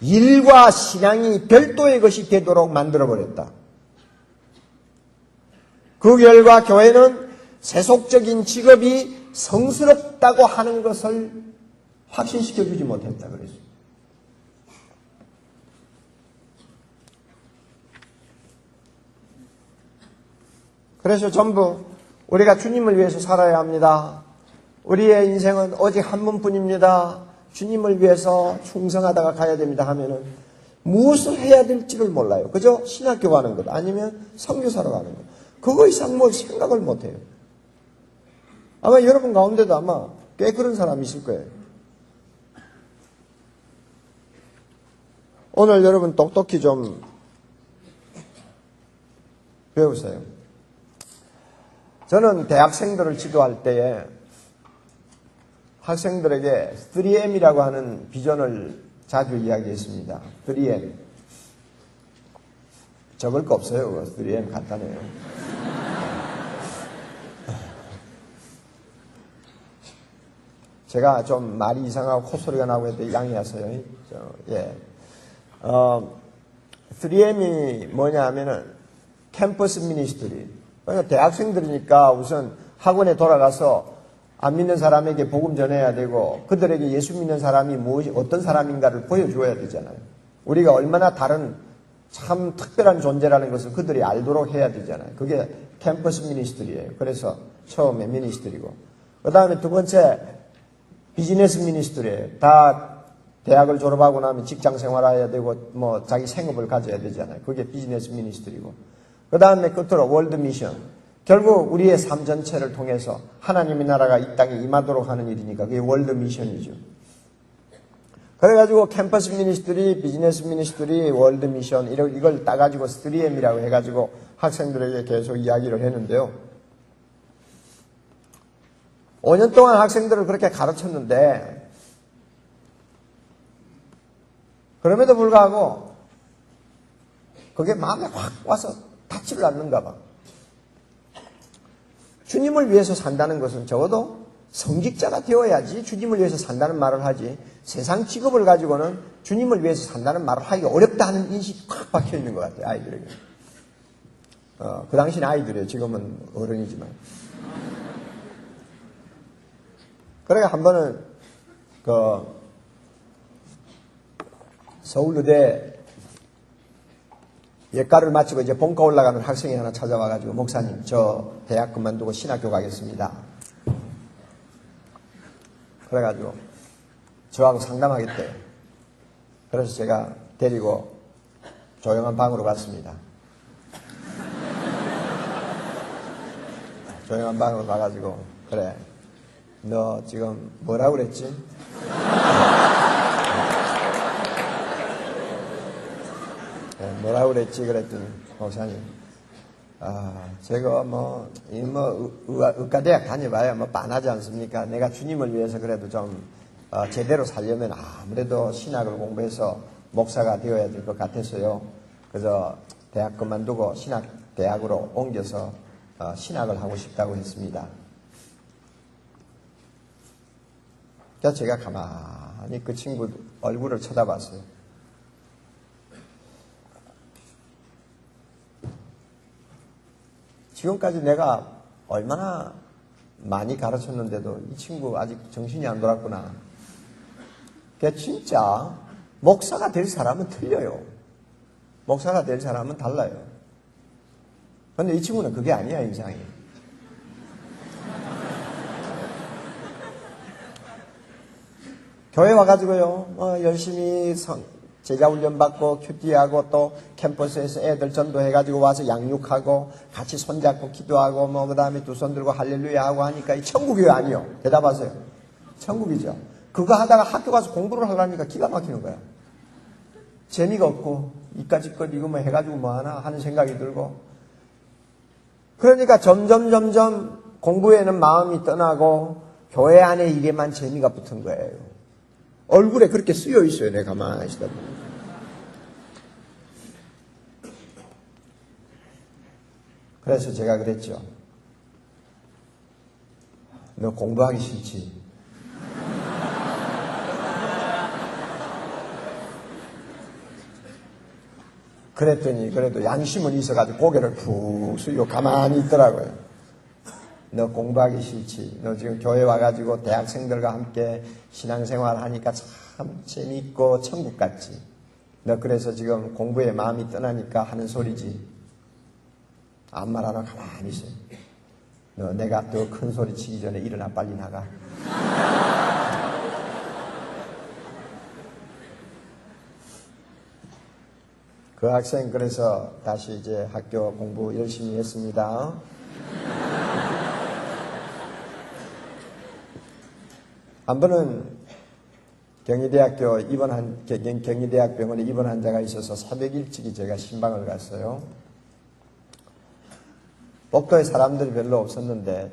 일과 신앙이 별도의 것이 되도록 만들어버렸다. 그 결과 교회는 세속적인 직업이 성스럽다고 하는 것을 확신시켜주지 못했다 그랬어요. 그래서 전부 우리가 주님을 위해서 살아야 합니다. 우리의 인생은 오직 한 번뿐입니다. 주님을 위해서 충성하다가 가야 됩니다 하면은 무엇을 해야 될지를 몰라요. 그저 신학교 가는 것 아니면 선교사로 가는 것. 그거 이상 뭘 생각을 못해요. 아마 여러분 가운데도 아마 꽤 그런 사람이 있을 거예요. 오늘 여러분 똑똑히 좀 배우세요. 저는 대학생들을 지도할 때에 학생들에게 3M이라고 하는 비전을 자주 이야기했습니다. 3M. 적을 거 없어요. 3M 간단해요. 제가 좀 말이 이상하고 콧소리가 나고 해도 양해하세요. 3M이 뭐냐 하면은 캠퍼스 미니스트리. 그러니까 대학생들이니까 우선 학원에 돌아가서 안 믿는 사람에게 복음 전해야 되고 그들에게 예수 믿는 사람이 무엇이 어떤 사람인가를 보여줘야 되잖아요. 우리가 얼마나 다른 참 특별한 존재라는 것을 그들이 알도록 해야 되잖아요. 그게 캠퍼스 미니스트리예요. 그래서 처음에 미니스트리고 그 다음에 두 번째 비즈니스 미니스트리예요. 다 대학을 졸업하고 나면 직장 생활해야 되고 뭐 자기 생업을 가져야 되잖아요. 그게 비즈니스 미니스트리고 그 다음에 끝으로 월드 미션. 결국 우리의 삶 전체를 통해서 하나님의 나라가 이 땅에 임하도록 하는 일이니까 그게 월드 미션이죠. 그래가지고 캠퍼스 미니스트리, 비즈니스 미니스트리, 월드 미션 이걸 따가지고 3M이라고 해가지고 학생들에게 계속 이야기를 했는데요. 5년 동안 학생들을 그렇게 가르쳤는데 그럼에도 불구하고 그게 마음에 확 와서 닿지를 않는가 봐. 주님을 위해서 산다는 것은 적어도 성직자가 되어야지 주님을 위해서 산다는 말을 하지 세상 직업을 가지고는 주님을 위해서 산다는 말을 하기가 어렵다 하는 인식이 꽉 박혀 있는 것 같아요. 아이들에게. 그 당시는 아이들이에요. 지금은 어른이지만. 그러니까 한 번은 서울의대 예과를 마치고 이제 본과 올라가는 학생이 하나 찾아와가지고 목사님 저 대학 그만두고 신학교 가겠습니다. 그래가지고 저하고 상담하겠대요. 그래서 제가 데리고 조용한 방으로 갔습니다. 조용한 방으로 가가지고 그래 너 지금 뭐라고 그랬지? 뭐라고 그랬지? 그랬더니 목사님 제가 의과대학 다녀봐야 빤하지 않습니까? 내가 주님을 위해서 그래도 좀 제대로 살려면 아무래도 신학을 공부해서 목사가 되어야 될 것 같아서요. 그래서 대학 그만두고 신학대학으로 옮겨서 신학을 하고 싶다고 했습니다. 그래서 제가 가만히 그 친구 얼굴을 쳐다봤어요. 지금까지 내가 얼마나 많이 가르쳤는데도 이 친구 아직 정신이 안 돌았구나. 그러니까 진짜 목사가 될 사람은 틀려요. 목사가 될 사람은 달라요. 그런데 이 친구는 그게 아니야, 인상이. 교회 와가지고요, 열심히 제자 훈련 받고 큐티하고 또 캠퍼스에서 애들 전도해가지고 와서 양육하고 같이 손잡고 기도하고 뭐 그다음에 두 손 들고 할렐루야 하고 하니까 이 천국이요 아니요? 대답하세요. 천국이죠. 그거 하다가 학교 가서 공부를 하려니까 기가 막히는 거야. 재미가 없고 이까짓 것 이거 뭐 해가지고 뭐 하나 하는 생각이 들고 그러니까 점점 공부에는 마음이 떠나고 교회 안에 일에만 재미가 붙은 거예요. 얼굴에 그렇게 쓰여 있어요. 내가 가만히 있다 보면. 그래서 제가 그랬죠. 너 공부하기 싫지? 그랬더니 그래도 양심은 있어가지고 고개를 푹 숙이고 가만히 있더라고요. 너 공부하기 싫지? 너 지금 교회 와가지고 대학생들과 함께 신앙생활 하니까 참 재밌고 천국 같지? 너 그래서 지금 공부에 마음이 떠나니까 하는 소리지? 아무 말 안 하고 가만히 있어요. 너 내가 더 큰 소리 치기 전에 일어나 빨리 나가. 그 학생 그래서 다시 이제 학교 공부 열심히 했습니다. 한 번은 경희대학교 경희대학병원에 입원 환자가 있어서 새벽 일찍이 제가 신방을 갔어요. 복도에 사람들이 별로 없었는데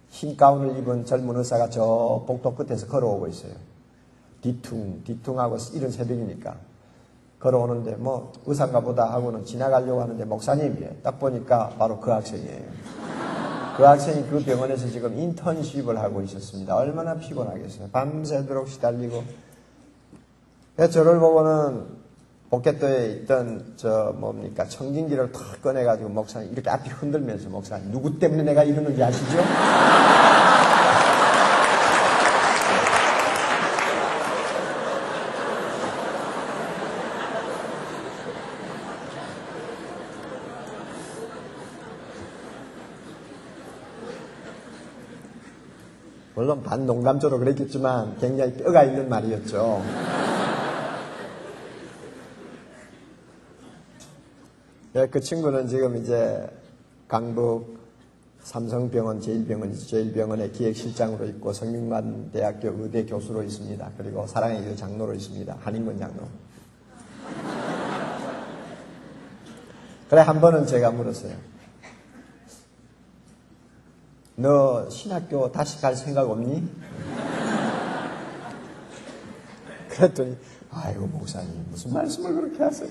흰 가운을 입은 젊은 의사가 저 복도 끝에서 걸어오고 있어요. 뒤퉁하고 이른 새벽이니까 걸어오는데 뭐 의사인가 보다 하고는 지나가려고 하는데 목사님이에요. 딱 보니까 바로 그 학생이에요. 그 학생이 그 병원에서 지금 인턴십을 하고 있었습니다. 얼마나 피곤하겠어요. 밤새도록 시달리고. 저를 보고는 복개도에 있던 청진기를 탁 꺼내가지고 목사님 이렇게 앞이 흔들면서 목사님 누구 때문에 내가 이러는지 아시죠? 물론 반농담조로 그랬겠지만 굉장히 뼈가 있는 말이었죠. 그 친구는 지금 이제 강북 삼성병원 제1병원의 기획실장으로 있고 성균관대학교 의대 교수로 있습니다. 그리고 사랑의 길 장로로 있습니다. 한인권 장로. 그래 한 번은 제가 물었어요. 너 신학교 다시 갈 생각 없니? 그랬더니 아이고 목사님 무슨 말씀을 그렇게 하세요.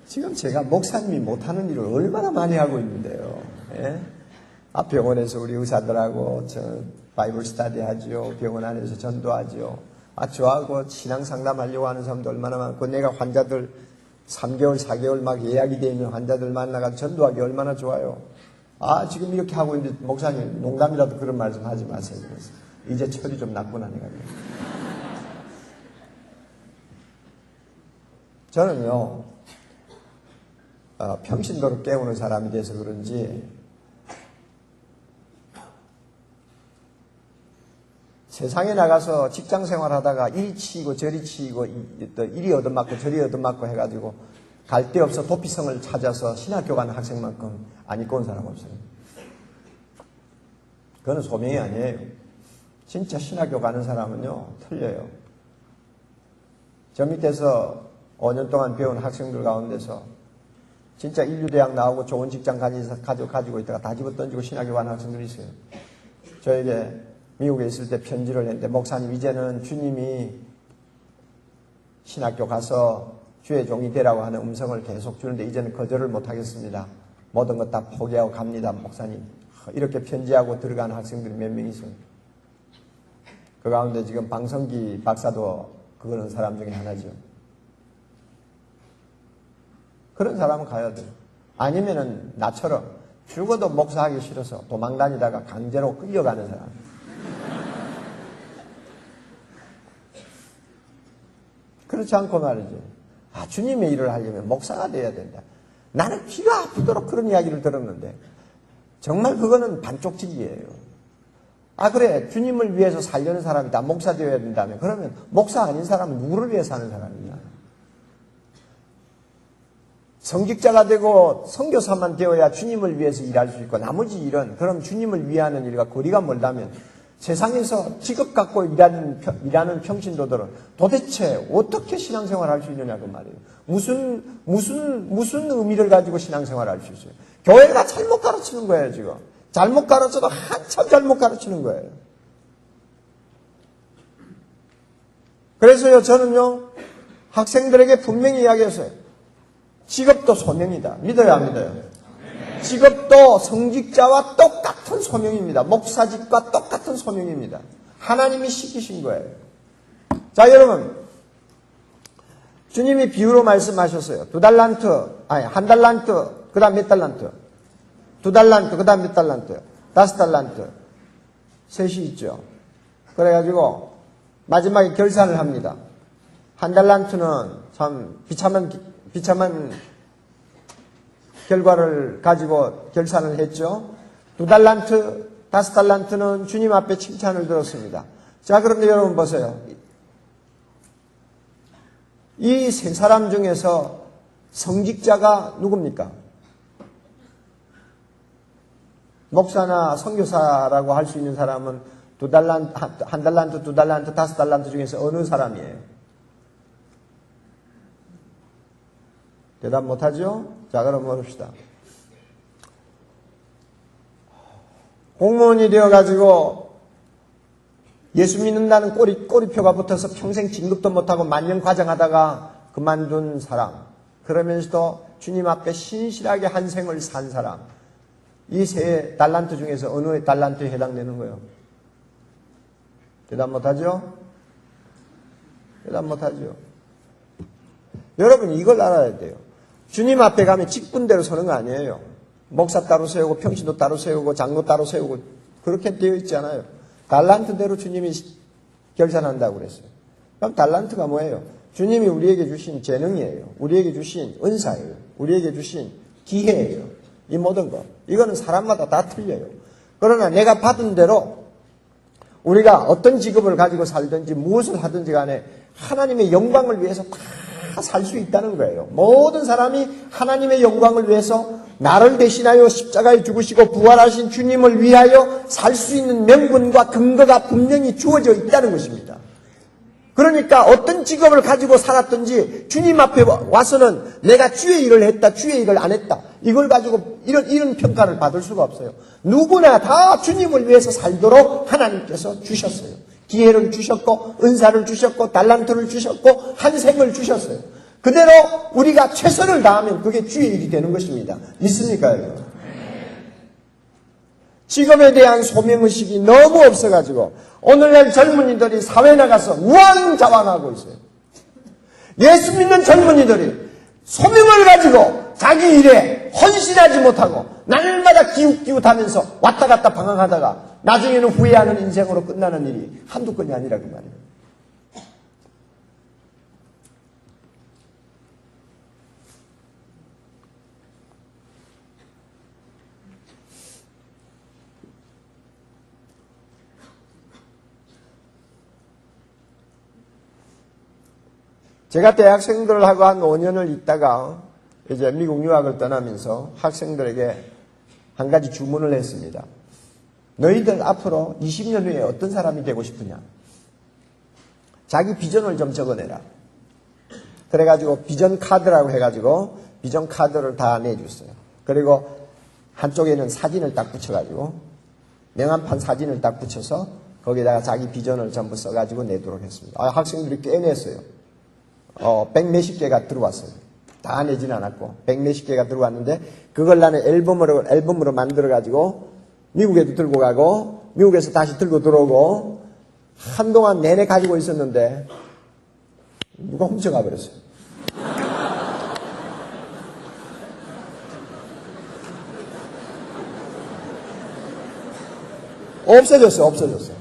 지금 제가 목사님이 못하는 일을 얼마나 많이 하고 있는데요. 예? 병원에서 우리 의사들하고 바이블 스터디 하지요. 병원 안에서 전도하지요. 저하고 신앙 상담하려고 하는 사람도 얼마나 많고 내가 환자들 3개월, 4개월 막 예약이 되어 있는 환자들 만나가지고 전도하기 얼마나 좋아요. 지금 이렇게 하고 있는데 목사님 농담이라도 그런 말씀 하지 마세요. 그래서 이제 철이 좀 났구나 내가. 저는요. 평신도를 깨우는 사람이 돼서 그런지 세상에 나가서 직장 생활하다가 이리 치이고 저리 치이고 또 이리 얻어맞고 저리 얻어맞고 해가지고 갈 데 없어 도피성을 찾아서 신학교 가는 학생만큼 안 입고 온 사람 없어요. 그거는 소명이 아니에요. 진짜 신학교 가는 사람은요 틀려요. 저 밑에서 5년 동안 배운 학생들 가운데서 진짜 인류대학 나오고 좋은 직장 가지고 있다가 다 집어던지고 신학교 가는 학생들이 있어요. 저에게 미국에 있을 때 편지를 했는데 목사님 이제는 주님이 신학교 가서 주의 종이 되라고 하는 음성을 계속 주는데 이제는 거절을 못하겠습니다. 모든 것 다 포기하고 갑니다. 목사님. 이렇게 편지하고 들어가는 학생들이 몇 명 있어요. 그 가운데 지금 방성기 박사도 그거는 사람 중에 하나죠. 그런 사람은 가야 돼요. 아니면은 나처럼 죽어도 목사하기 싫어서 도망 다니다가 강제로 끌려가는 사람. 그렇지 않고 말이지. 주님의 일을 하려면 목사가 돼야 된다. 나는 귀가 아프도록 그런 이야기를 들었는데 정말 그거는 반쪽짜리예요. 아, 그래. 주님을 위해서 살려는 사람이다. 목사 되어야 된다면. 그러면 목사 아닌 사람은 누구를 위해서 사는 사람이냐? 성직자가 되고 선교사만 되어야 주님을 위해서 일할 수 있고 나머지 일은 그럼 주님을 위하는 일과 거리가 멀다면 세상에서 직업 갖고 일하는 평신도들은 도대체 어떻게 신앙생활 할 수 있느냐 그 말이에요. 무슨 의미를 가지고 신앙생활 할 수 있어요? 교회가 잘못 가르치는 거예요 지금. 잘못 가르쳐도 한참 잘못 가르치는 거예요. 그래서요 저는요 학생들에게 분명히 이야기했어요. 직업도 소명이다. 믿어요 안 믿어요? 직업도 성직자와 똑같은 소명입니다. 목사직과 똑같은 소명입니다. 하나님이 시키신 거예요. 자 여러분 주님이 비유로 말씀하셨어요. 2달란트, 아니 1달란트, 그 다음 몇 달란트? 2달란트, 그 다음 몇 달란트? 5달란트. 셋이 있죠. 그래가지고 마지막에 결산을 합니다. 1달란트는 참 비참한 결과를 가지고 결산을 했죠. 2달란트, 5달란트는 주님 앞에 칭찬을 들었습니다. 자, 그런데 여러분 보세요. 이 세 사람 중에서 성직자가 누굽니까? 목사나 선교사라고 할 수 있는 사람은 1달란트, 2달란트, 5달란트 중에서 어느 사람이에요? 대답 못하죠? 자, 그럼 봅시다. 공무원이 되어가지고 예수 믿는다는 꼬리표가 붙어서 평생 진급도 못하고 만년 과정하다가 그만둔 사람. 그러면서도 주님 앞에 신실하게 한 생을 산 사람. 이 세 달란트 중에서 어느 달란트에 해당되는 거예요? 대답 못하죠? 대답 못하죠? 여러분 이걸 알아야 돼요. 주님 앞에 가면 직분대로 서는 거 아니에요. 목사 따로 세우고 평신도 따로 세우고 장로 따로 세우고 그렇게 되어 있지 않아요. 달란트대로 주님이 결산한다고 그랬어요. 그럼 달란트가 뭐예요? 주님이 우리에게 주신 재능이에요. 우리에게 주신 은사예요. 우리에게 주신 기회예요. 이 모든 것. 이거는 사람마다 다 틀려요. 그러나 내가 받은 대로 우리가 어떤 직업을 가지고 살든지 무엇을 하든지 간에 하나님의 영광을 위해서 다 살 수 있다는 거예요. 모든 사람이 하나님의 영광을 위해서 나를 대신하여 십자가에 죽으시고 부활하신 주님을 위하여 살 수 있는 명분과 근거가 분명히 주어져 있다는 것입니다. 그러니까 어떤 직업을 가지고 살았든지 주님 앞에 와서는 내가 주의 일을 했다, 주의 일을 안 했다. 이걸 가지고 이런 평가를 받을 수가 없어요. 누구나 다 주님을 위해서 살도록 하나님께서 주셨어요. 기회를 주셨고 은사를 주셨고 달란트를 주셨고 한 생을 주셨어요. 그대로 우리가 최선을 다하면 그게 주의 일이 되는 것입니다. 믿습니까 여러분? 직업에 대한 소명의식이 너무 없어가지고 오늘날 젊은이들이 사회에 나가서 우왕좌왕하고 있어요. 예수 믿는 젊은이들이 소명을 가지고 자기 일에 헌신하지 못하고 날마다 기웃기웃하면서 왔다 갔다 방황하다가 나중에는 후회하는 인생으로 끝나는 일이 한두 건이 아니라 그 말이에요. 제가 대학생들하고 한 5년을 있다가 이제 미국 유학을 떠나면서 학생들에게 한 가지 주문을 했습니다. 너희들 앞으로 20년 후에 어떤 사람이 되고 싶으냐? 자기 비전을 좀 적어내라. 그래가지고 비전 카드라고 해가지고 비전 카드를 다 내줬어요. 그리고 한쪽에는 사진을 딱 붙여가지고 명함판 사진을 딱 붙여서 거기다가 자기 비전을 전부 써가지고 내도록 했습니다. 학생들이 꽤 냈어요. 100몇십 개가 들어왔어요. 다 내지는 않았고 100몇십 개가 들어왔는데 그걸 나는 앨범으로 만들어가지고 미국에도 들고 가고 미국에서 다시 들고 들어오고 한동안 내내 가지고 있었는데 누가 훔쳐가 버렸어요. 없어졌어.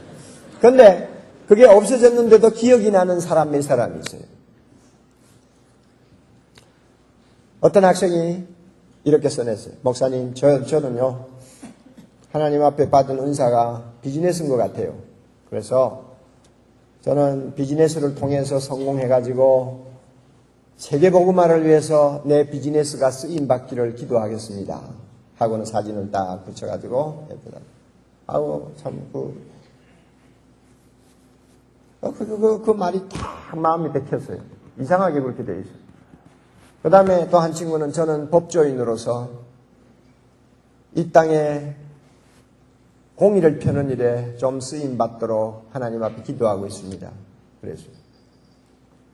근데 그게 없어졌는데도 기억이 나는 사람 몇 사람이 있어요. 어떤 학생이 이렇게 써냈어요. 목사님, 저는요, 하나님 앞에 받은 은사가 비즈니스인 것 같아요. 그래서 저는 비즈니스를 통해서 성공해가지고 세계복음화를 위해서 내 비즈니스가 쓰임받기를 기도하겠습니다. 하고는 사진을 딱 붙여가지고 하고 참 그 말이 딱 마음에 박혔어요. 이상하게 그렇게 돼 있어요. 그 다음에 또 한 친구는 저는 법조인으로서 이 땅에 공의를 펴는 일에 좀 쓰임받도록 하나님 앞에 기도하고 있습니다. 그래서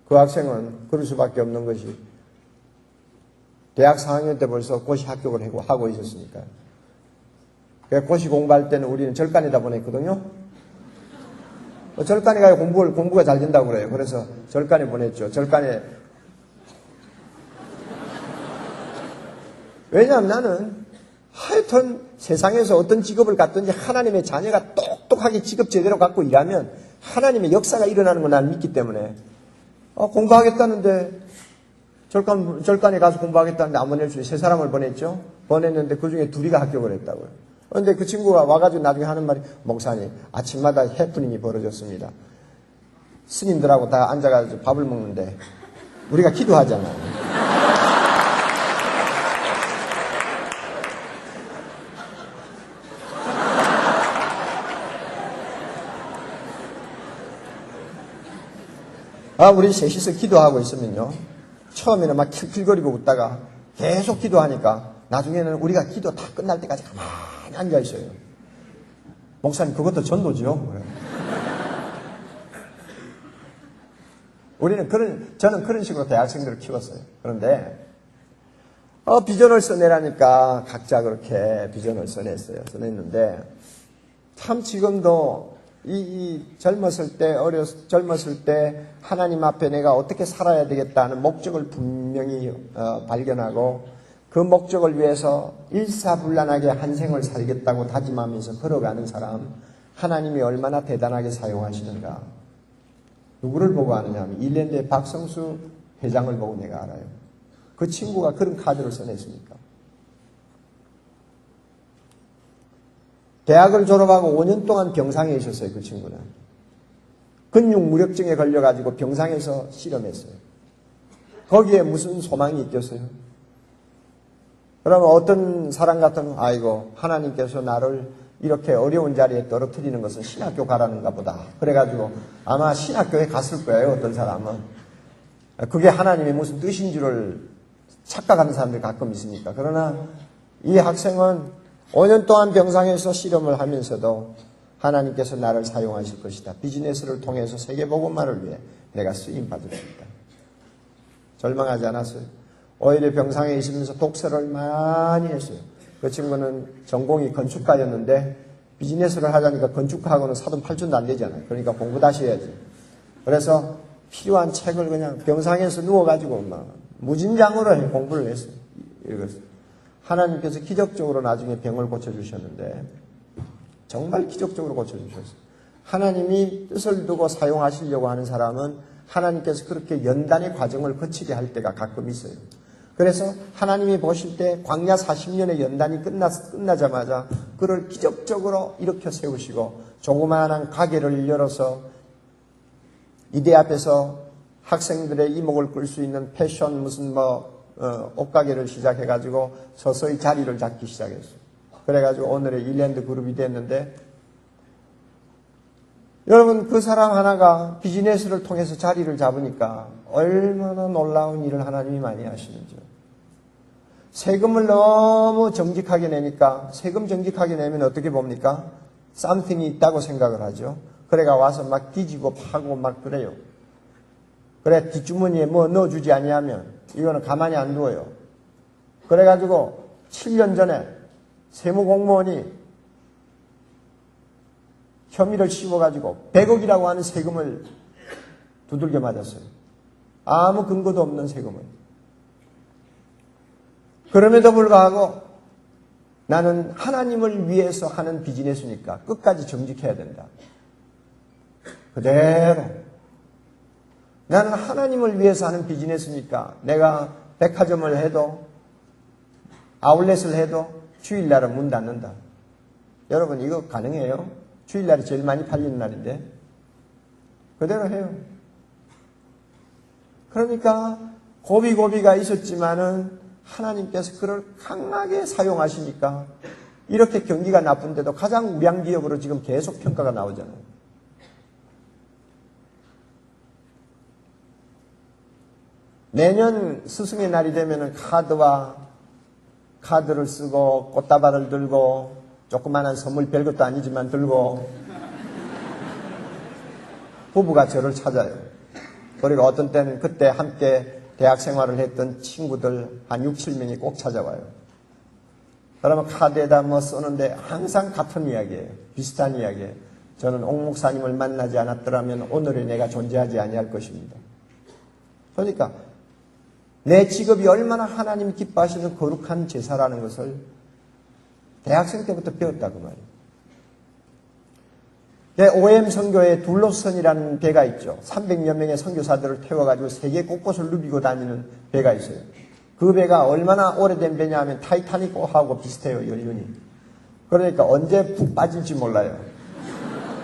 그 학생은 그럴 수밖에 없는 것이 대학 4학년 때 벌써 고시 합격을 하고 있었으니까요. 고시 공부할 때는 우리는 절간에다 보냈거든요. 절간에 가야 공부가 잘 된다고 그래요. 그래서 절간에 보냈죠. 절간에. 왜냐하면 나는 하여튼 세상에서 어떤 직업을 갖든지 하나님의 자녀가 똑똑하게 직업 제대로 갖고 일하면 하나님의 역사가 일어나는 걸 나는 믿기 때문에 공부하겠다는데 절간에 가서 공부하겠다는데 안 보낼 수 있어요. 세 사람을 보냈죠. 보냈는데 그 중에 둘이 합격을 했다고요. 그런데 그 친구가 와가지고 나중에 하는 말이 목사님 아침마다 해프닝이 벌어졌습니다. 스님들하고 다 앉아가지고 밥을 먹는데 우리가 기도하잖아요. 우리 셋이서 기도하고 있으면요. 처음에는 막 킬킬거리고 웃다가 계속 기도하니까 나중에는 우리가 기도 다 끝날 때까지 가만히 앉아있어요. 목사님 그것도 전도지요? 저는 그런 식으로 대학생들을 키웠어요. 그런데 비전을 써내라니까 각자 그렇게 비전을 써냈는데 참 지금도 젊었을 때 하나님 앞에 내가 어떻게 살아야 되겠다는 목적을 분명히 발견하고 그 목적을 위해서 일사불란하게 한 생을 살겠다고 다짐하면서 걸어가는 사람, 하나님이 얼마나 대단하게 사용하시는가. 누구를 보고 아느냐 하면 일랜드의 박성수 회장을 보고 내가 알아요. 그 친구가 그런 카드를 써냈으니까. 대학을 졸업하고 5년 동안 병상에 있었어요. 그 친구는. 근육무력증에 걸려가지고 병상에서 실험했어요. 거기에 무슨 소망이 있겠어요? 그러면 어떤 사람 같으면 아이고 하나님께서 나를 이렇게 어려운 자리에 떨어뜨리는 것은 신학교 가라는가 보다. 그래가지고 아마 신학교에 갔을 거예요. 어떤 사람은. 그게 하나님의 무슨 뜻인 줄을 착각하는 사람들이 가끔 있으니까. 그러나 이 학생은 5년 동안 병상에서 실험을 하면서도 하나님께서 나를 사용하실 것이다. 비즈니스를 통해서 세계복음화를 위해 내가 쓰임받을 것이다. 절망하지 않았어요. 오히려 병상에 있으면서 독서를 많이 했어요. 그 친구는 전공이 건축가였는데 비즈니스를 하자니까 건축가하고는 사돈 8촌도 안 되잖아요. 그러니까 공부 다시 해야지. 그래서 필요한 책을 그냥 병상에서 누워가지고 막 무진장으로 공부를 했어요. 읽었어요. 하나님께서 기적적으로 나중에 병을 고쳐주셨는데 정말 기적적으로 고쳐주셨어요. 하나님이 뜻을 두고 사용하시려고 하는 사람은 하나님께서 그렇게 연단의 과정을 거치게 할 때가 가끔 있어요. 그래서 하나님이 보실 때 광야 40년의 연단이 끝나자마자 그를 기적적으로 일으켜 세우시고 조그마한 가게를 열어서 이대 앞에서 학생들의 이목을 끌 수 있는 패션 무슨 옷가게를 시작해가지고 서서히 자리를 잡기 시작했어요. 그래가지고 오늘의 일랜드 그룹이 됐는데 여러분 그 사람 하나가 비즈니스를 통해서 자리를 잡으니까 얼마나 놀라운 일을 하나님이 많이 하시는지요. 세금을 너무 정직하게 내니까 세금 정직하게 내면 어떻게 봅니까? 쌈팅이 있다고 생각을 하죠. 그래가 와서 막 뒤지고 파고 막 그래요. 그래 뒷주머니에 뭐 넣어주지 아니하면 이거는 가만히 안 두어요. 그래가지고 7년 전에 세무공무원이 혐의를 씌워가지고 100억이라고 하는 세금을 두들겨 맞았어요. 아무 근거도 없는 세금을. 그럼에도 불구하고 나는 하나님을 위해서 하는 비즈니스니까 끝까지 정직해야 된다. 그대로. 나는 하나님을 위해서 하는 비즈니스니까 내가 백화점을 해도 아울렛을 해도 주일날은 문 닫는다. 여러분 이거 가능해요? 주일날이 제일 많이 팔리는 날인데 그대로 해요. 그러니까 고비고비가 있었지만은 하나님께서 그를 강하게 사용하시니까 이렇게 경기가 나쁜데도 가장 우량 기업으로 지금 계속 평가가 나오잖아요. 매년 스승의 날이 되면은 카드를 쓰고 꽃다발을 들고 조그마한 선물 별것도 아니지만 들고 부부가 저를 찾아요. 그리고 어떤 때는 그때 함께 대학 생활을 했던 친구들 한 6, 7명이 꼭 찾아와요. 그러면 카드에다 뭐 쓰는데 항상 같은 이야기예요. 비슷한 이야기예요. 저는 옥 목사님을 만나지 않았더라면 오늘의 내가 존재하지 아니할 것입니다. 그러니까 내 직업이 얼마나 하나님이 기뻐하시는 거룩한 제사라는 것을 대학생 때부터 배웠다 그 말이에요. OM 선교에 둘로선이라는 배가 있죠. 300여 명의 선교사들을 태워가지고 세계 곳곳을 누비고 다니는 배가 있어요. 그 배가 얼마나 오래된 배냐 하면 타이타닉하고 비슷해요, 연륜이. 그러니까 언제 푹 빠질지 몰라요.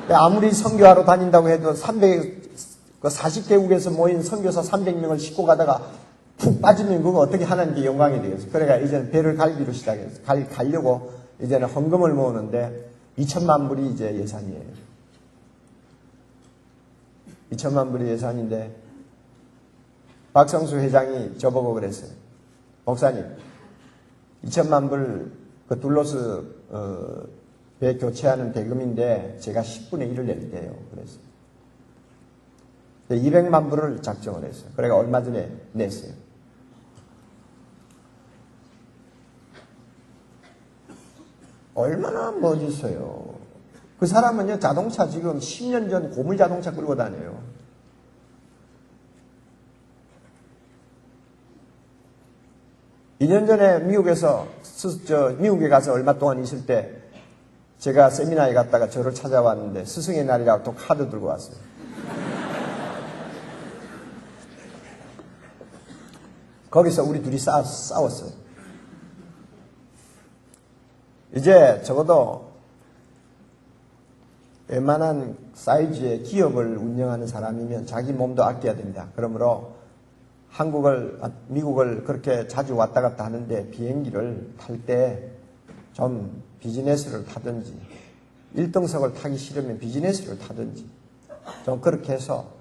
아무리 선교하러 다닌다고 해도 40개국에서 모인 선교사 300명을 싣고 가다가 푹 빠지면 그거 어떻게 하나님께 영광이 되겠어요. 그러니까 이제는 배를 갈기로 시작했어요. 가려고 이제는 헌금을 모으는데 2천만 불이 이제 예산이에요. 2천만 불이 예산인데 박성수 회장이 저보고 그랬어요. 목사님, 2천만 불 그 둘러스 배 교체하는 대금인데 제가 10분의 1을 낼게요. 그랬어요. 200만 불을 작정을 했어요. 그러니까 얼마 전에 냈어요. 얼마나 멋있어요. 그 사람은요, 자동차 지금 10년 전 고물 자동차 끌고 다녀요. (2년) 전에 미국에 가서 얼마 동안 있을 때 제가 세미나에 갔다가 저를 찾아왔는데 스승의 날이라고 또 카드 들고 왔어요. 거기서 우리 둘이 싸웠어요. 이제 적어도 웬만한 사이즈의 기업을 운영하는 사람이면 자기 몸도 아껴야 됩니다. 그러므로 미국을 그렇게 자주 왔다 갔다 하는데 비행기를 탈 때 좀 비즈니스를 타든지 1등석을 타기 싫으면 비즈니스를 타든지 좀 그렇게 해서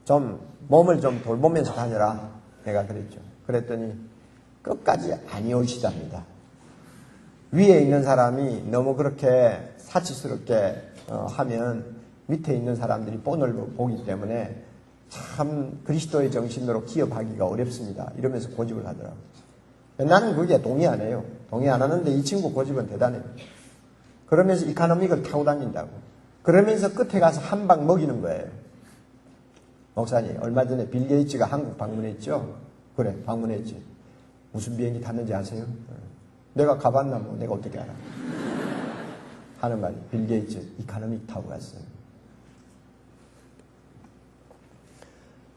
좀 몸을 좀 돌보면서 다녀라. 내가 그랬죠. 그랬더니 끝까지 아니오시답니다. 위에 있는 사람이 너무 그렇게 사치스럽게 하면 밑에 있는 사람들이 본을 보기 때문에 참 그리스도의 정신으로 기업하기가 어렵습니다. 이러면서 고집을 하더라고요. 나는 그게 동의 안 해요. 동의 안 하는데 이 친구 고집은 대단해요. 그러면서 이카노믹을 타고 다닌다고. 그러면서 끝에 가서 한 방 먹이는 거예요. 목사님, 얼마 전에 빌 게이츠가 한국 방문했죠? 그래, 방문했지. 무슨 비행기 탔는지 아세요? 내가 가봤나 뭐 내가 어떻게 알아? 하는 말이 빌 게이츠 이카노믹 타고 갔어요.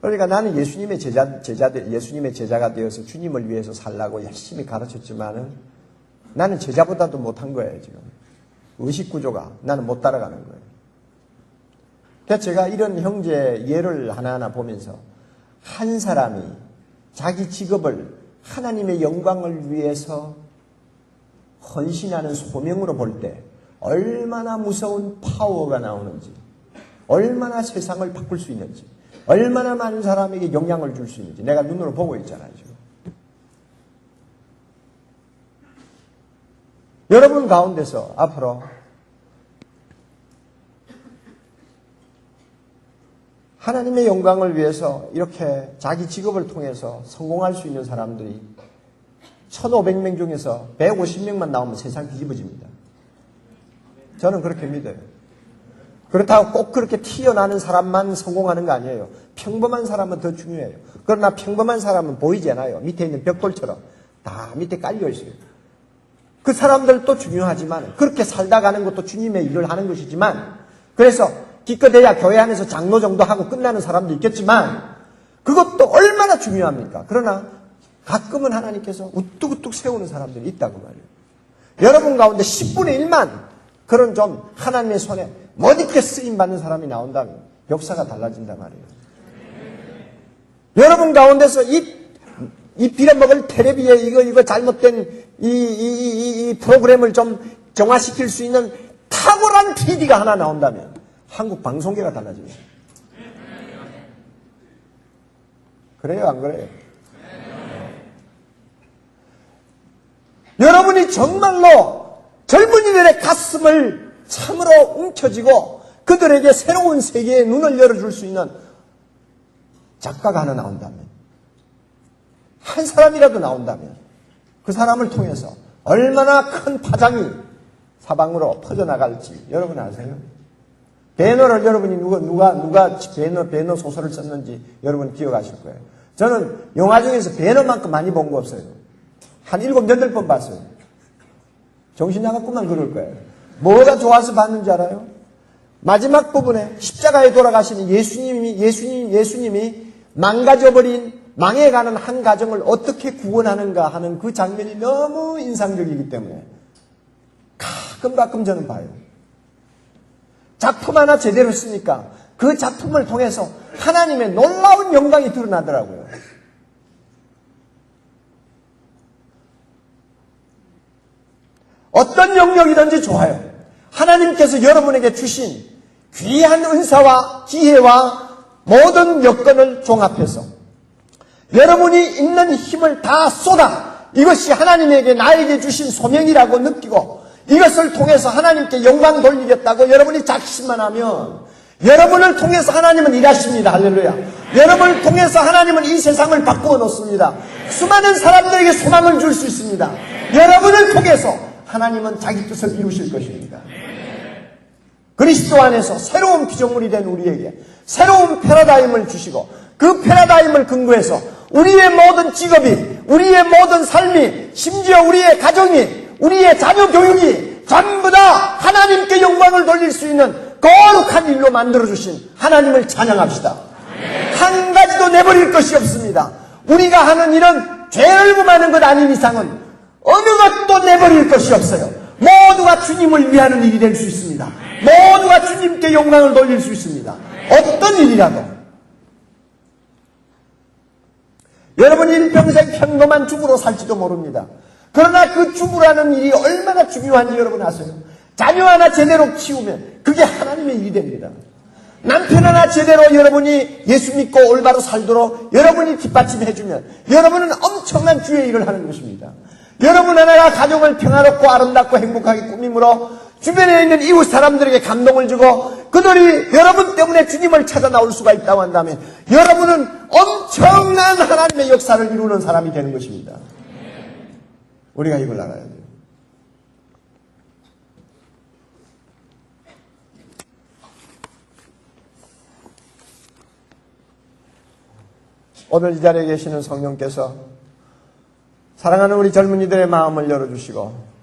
그러니까 나는 예수님의 예수님의 제자가 되어서 주님을 위해서 살라고 열심히 가르쳤지만은 나는 제자보다도 못한 거예요, 지금. 의식구조가. 나는 못 따라가는 거예요. 그래서 제가 이런 형제 예를 하나하나 보면서 한 사람이 자기 직업을 하나님의 영광을 위해서 헌신하는 소명으로 볼 때 얼마나 무서운 파워가 나오는지, 얼마나 세상을 바꿀 수 있는지, 얼마나 많은 사람에게 영향을 줄 수 있는지 내가 눈으로 보고 있잖아요, 지금. 여러분 가운데서 앞으로 하나님의 영광을 위해서 이렇게 자기 직업을 통해서 성공할 수 있는 사람들이 1,500명 중에서 150명만 나오면 세상 뒤집어집니다. 저는 그렇게 믿어요. 그렇다고 꼭 그렇게 튀어나는 사람만 성공하는 거 아니에요. 평범한 사람은 더 중요해요. 그러나 평범한 사람은 보이지 않아요. 밑에 있는 벽돌처럼 다 밑에 깔려 있어요. 그 사람들도 중요하지만 그렇게 살다 가는 것도 주님의 일을 하는 것이지만, 그래서 기껏해야 교회 안에서 장로 정도 하고 끝나는 사람도 있겠지만 그것도 얼마나 중요합니까? 그러나 가끔은 하나님께서 우뚝우뚝 세우는 사람들이 있다고 말이에요. 여러분 가운데 10분의 1만 그런 좀 하나님의 손에 멋있게 쓰임받는 사람이 나온다면 역사가 달라진단 말이에요. 여러분 가운데서 이 빌어먹을 텔레비에 이거 잘못된 이 프로그램을 좀 정화시킬 수 있는 탁월한 PD가 하나 나온다면 한국 방송계가 달라집니다. 그래요, 안 그래요? 여러분이 정말로 젊은이들의 가슴을 참으로 움켜쥐고 그들에게 새로운 세계의 눈을 열어줄 수 있는 작가가 하나 나온다면, 한 사람이라도 나온다면 그 사람을 통해서 얼마나 큰 파장이 사방으로 퍼져나갈지 여러분 아세요? 배너를 여러분이 누가 배너 소설을 썼는지 여러분 기억하실 거예요. 저는 영화 중에서 배너만큼 많이 본 거 없어요. 한 7, 8번 봤어요. 정신 나갔구만 그럴 거예요. 뭐가 좋아서 봤는지 알아요? 마지막 부분에 십자가에 돌아가시는 예수님이 망해가는 한 가정을 어떻게 구원하는가 하는 그 장면이 너무 인상적이기 때문에 가끔 저는 봐요. 작품 하나 제대로 쓰니까 그 작품을 통해서 하나님의 놀라운 영광이 드러나더라고요. 어떤 영역이든지 좋아요. 하나님께서 여러분에게 주신 귀한 은사와 기회와 모든 여건을 종합해서 여러분이 있는 힘을 다 쏟아 이것이 하나님에게 나에게 주신 소명이라고 느끼고 이것을 통해서 하나님께 영광 돌리겠다고 여러분이 작심만 하면 여러분을 통해서 하나님은 일하십니다. 할렐루야. 여러분을 통해서 하나님은 이 세상을 바꾸어 놓습니다. 수많은 사람들에게 소망을 줄 수 있습니다. 여러분을 통해서 하나님은 자기 뜻을 이루실 것입니다. 그리스도 안에서 새로운 피조물이 된 우리에게 새로운 패러다임을 주시고 그 패러다임을 근거해서 우리의 모든 직업이, 우리의 모든 삶이, 심지어 우리의 가정이, 우리의 자녀 교육이 전부 다 하나님께 영광을 돌릴 수 있는 거룩한 일로 만들어주신 하나님을 찬양합시다. 한 가지도 내버릴 것이 없습니다. 우리가 하는 일은 죄를 범하는 것 아닌 이상은 어느 것도 내버릴 것이 없어요. 모두가 주님을 위하는 일이 될 수 있습니다. 모두가 주님께 영광을 돌릴 수 있습니다. 어떤 일이라도. 여러분이 일평생 평범한 주부로 살지도 모릅니다. 그러나 그 주부라는 일이 얼마나 중요한지 여러분 아세요? 자녀 하나 제대로 키우면 그게 하나님의 일이 됩니다. 남편 하나 제대로 여러분이 예수 믿고 올바로 살도록 여러분이 뒷받침해주면 여러분은 엄청난 주의 일을 하는 것입니다. 여러분 하나가 가정을 평화롭고 아름답고 행복하게 꾸밈으로 주변에 있는 이웃 사람들에게 감동을 주고 그들이 여러분 때문에 주님을 찾아 나올 수가 있다고 한다면 여러분은 엄청난 하나님의 역사를 이루는 사람이 되는 것입니다. 우리가 이걸 알아야 돼요. 오늘 이 자리에 계시는 성령께서 사랑하는 우리 젊은이들의 마음을 열어주시고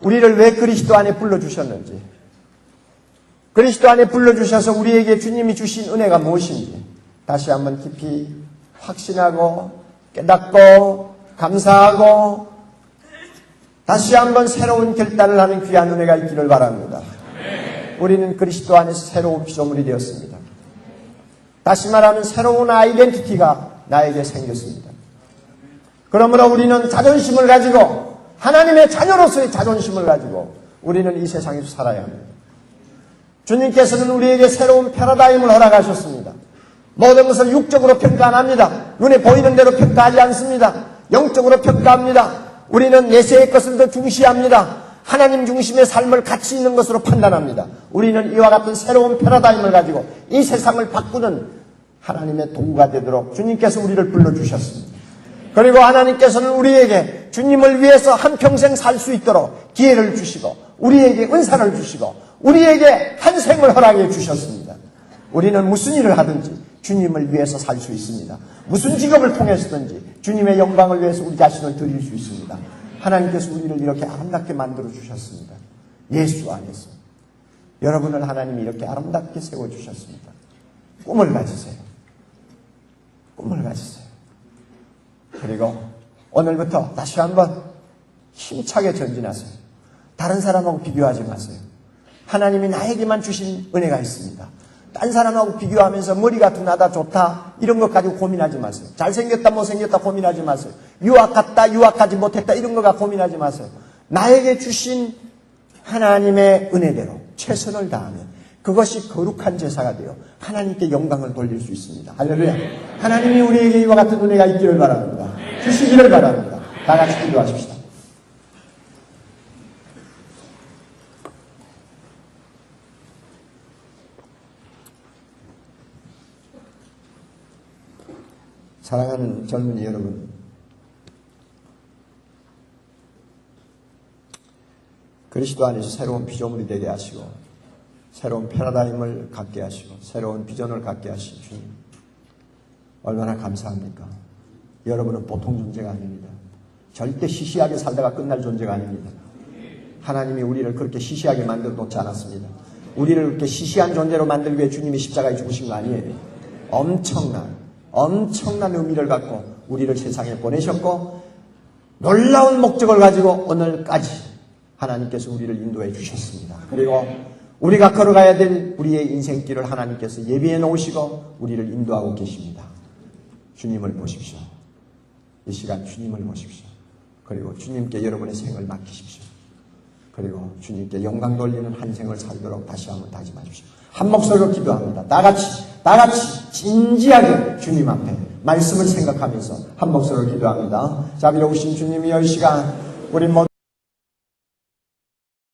우리를 왜 그리스도 안에 불러주셨는지, 그리스도 안에 불러주셔서 우리에게 주님이 주신 은혜가 무엇인지 다시 한번 깊이 확신하고 깨닫고 감사하고 다시 한번 새로운 결단을 하는 귀한 은혜가 있기를 바랍니다. 우리는 그리스도 안에서 새로운 피조물이 되었습니다. 다시 말하면 새로운 아이덴티티가 나에게 생겼습니다. 그러므로 우리는 자존심을 가지고 하나님의 자녀로서의 자존심을 가지고 우리는 이 세상에서 살아야 합니다. 주님께서는 우리에게 새로운 패러다임을 허락하셨습니다. 모든 것을 육적으로 평가 안 합니다. 눈에 보이는 대로 평가하지 않습니다. 영적으로 평가합니다. 우리는 내세의 것을 더 중시합니다. 하나님 중심의 삶을 가치 있는 것으로 판단합니다. 우리는 이와 같은 새로운 패러다임을 가지고 이 세상을 바꾸는 하나님의 도구가 되도록 주님께서 우리를 불러주셨습니다. 그리고 하나님께서는 우리에게 주님을 위해서 한평생 살 수 있도록 기회를 주시고 우리에게 은사를 주시고 우리에게 한 생을 허락해 주셨습니다. 우리는 무슨 일을 하든지 주님을 위해서 살 수 있습니다. 무슨 직업을 통해서든지 주님의 영광을 위해서 우리 자신을 드릴 수 있습니다. 하나님께서 우리를 이렇게 아름답게 만들어 주셨습니다. 예수 안에서 여러분을 하나님이 이렇게 아름답게 세워주셨습니다. 꿈을 가지세요. 꿈을 가지세요. 그리고 오늘부터 다시 한번 힘차게 전진하세요. 다른 사람하고 비교하지 마세요. 하나님이 나에게만 주신 은혜가 있습니다. 딴 사람하고 비교하면서 머리가 둔하다 좋다 이런 것 가지고 고민하지 마세요. 잘생겼다 못생겼다 고민하지 마세요. 유학 갔다 유학하지 못했다 이런 거가 고민하지 마세요. 나에게 주신 하나님의 은혜대로 최선을 다하면 그것이 거룩한 제사가 되어 하나님께 영광을 돌릴 수 있습니다. 할렐루야. 하나님이 우리에게 이와 같은 은혜가 있기를 바랍니다. 주시기를 바랍니다. 다 같이 기도하십시다. 사랑하는 젊은이 여러분, 그리스도 안에서 새로운 피조물이 되게 하시고 새로운 패러다임을 갖게 하시고 새로운 비전을 갖게 하신 주님, 얼마나 감사합니까? 여러분은 보통 존재가 아닙니다. 절대 시시하게 살다가 끝날 존재가 아닙니다. 하나님이 우리를 그렇게 시시하게 만들어 놓지 않았습니다. 우리를 그렇게 시시한 존재로 만들기 위해 주님이 십자가에 죽으신 거 아니에요. 엄청난 의미를 갖고 우리를 세상에 보내셨고 놀라운 목적을 가지고 오늘까지 하나님께서 우리를 인도해 주셨습니다. 그리고 우리가 걸어가야 될 우리의 인생길을 하나님께서 예비해 놓으시고 우리를 인도하고 계십니다. 주님을 보십시오. 이 시간 주님을 보십시오. 그리고 주님께 여러분의 생을 맡기십시오. 그리고 주님께 영광 돌리는 한 생을 살도록 다시 한번 다짐하십시오. 한 목소리로 기도합니다. 다 같이 진지하게 주님 앞에 말씀을 생각하면서 한 목소리로 기도합니다. 자비로우신 주님이여, 이 시간 우리 모두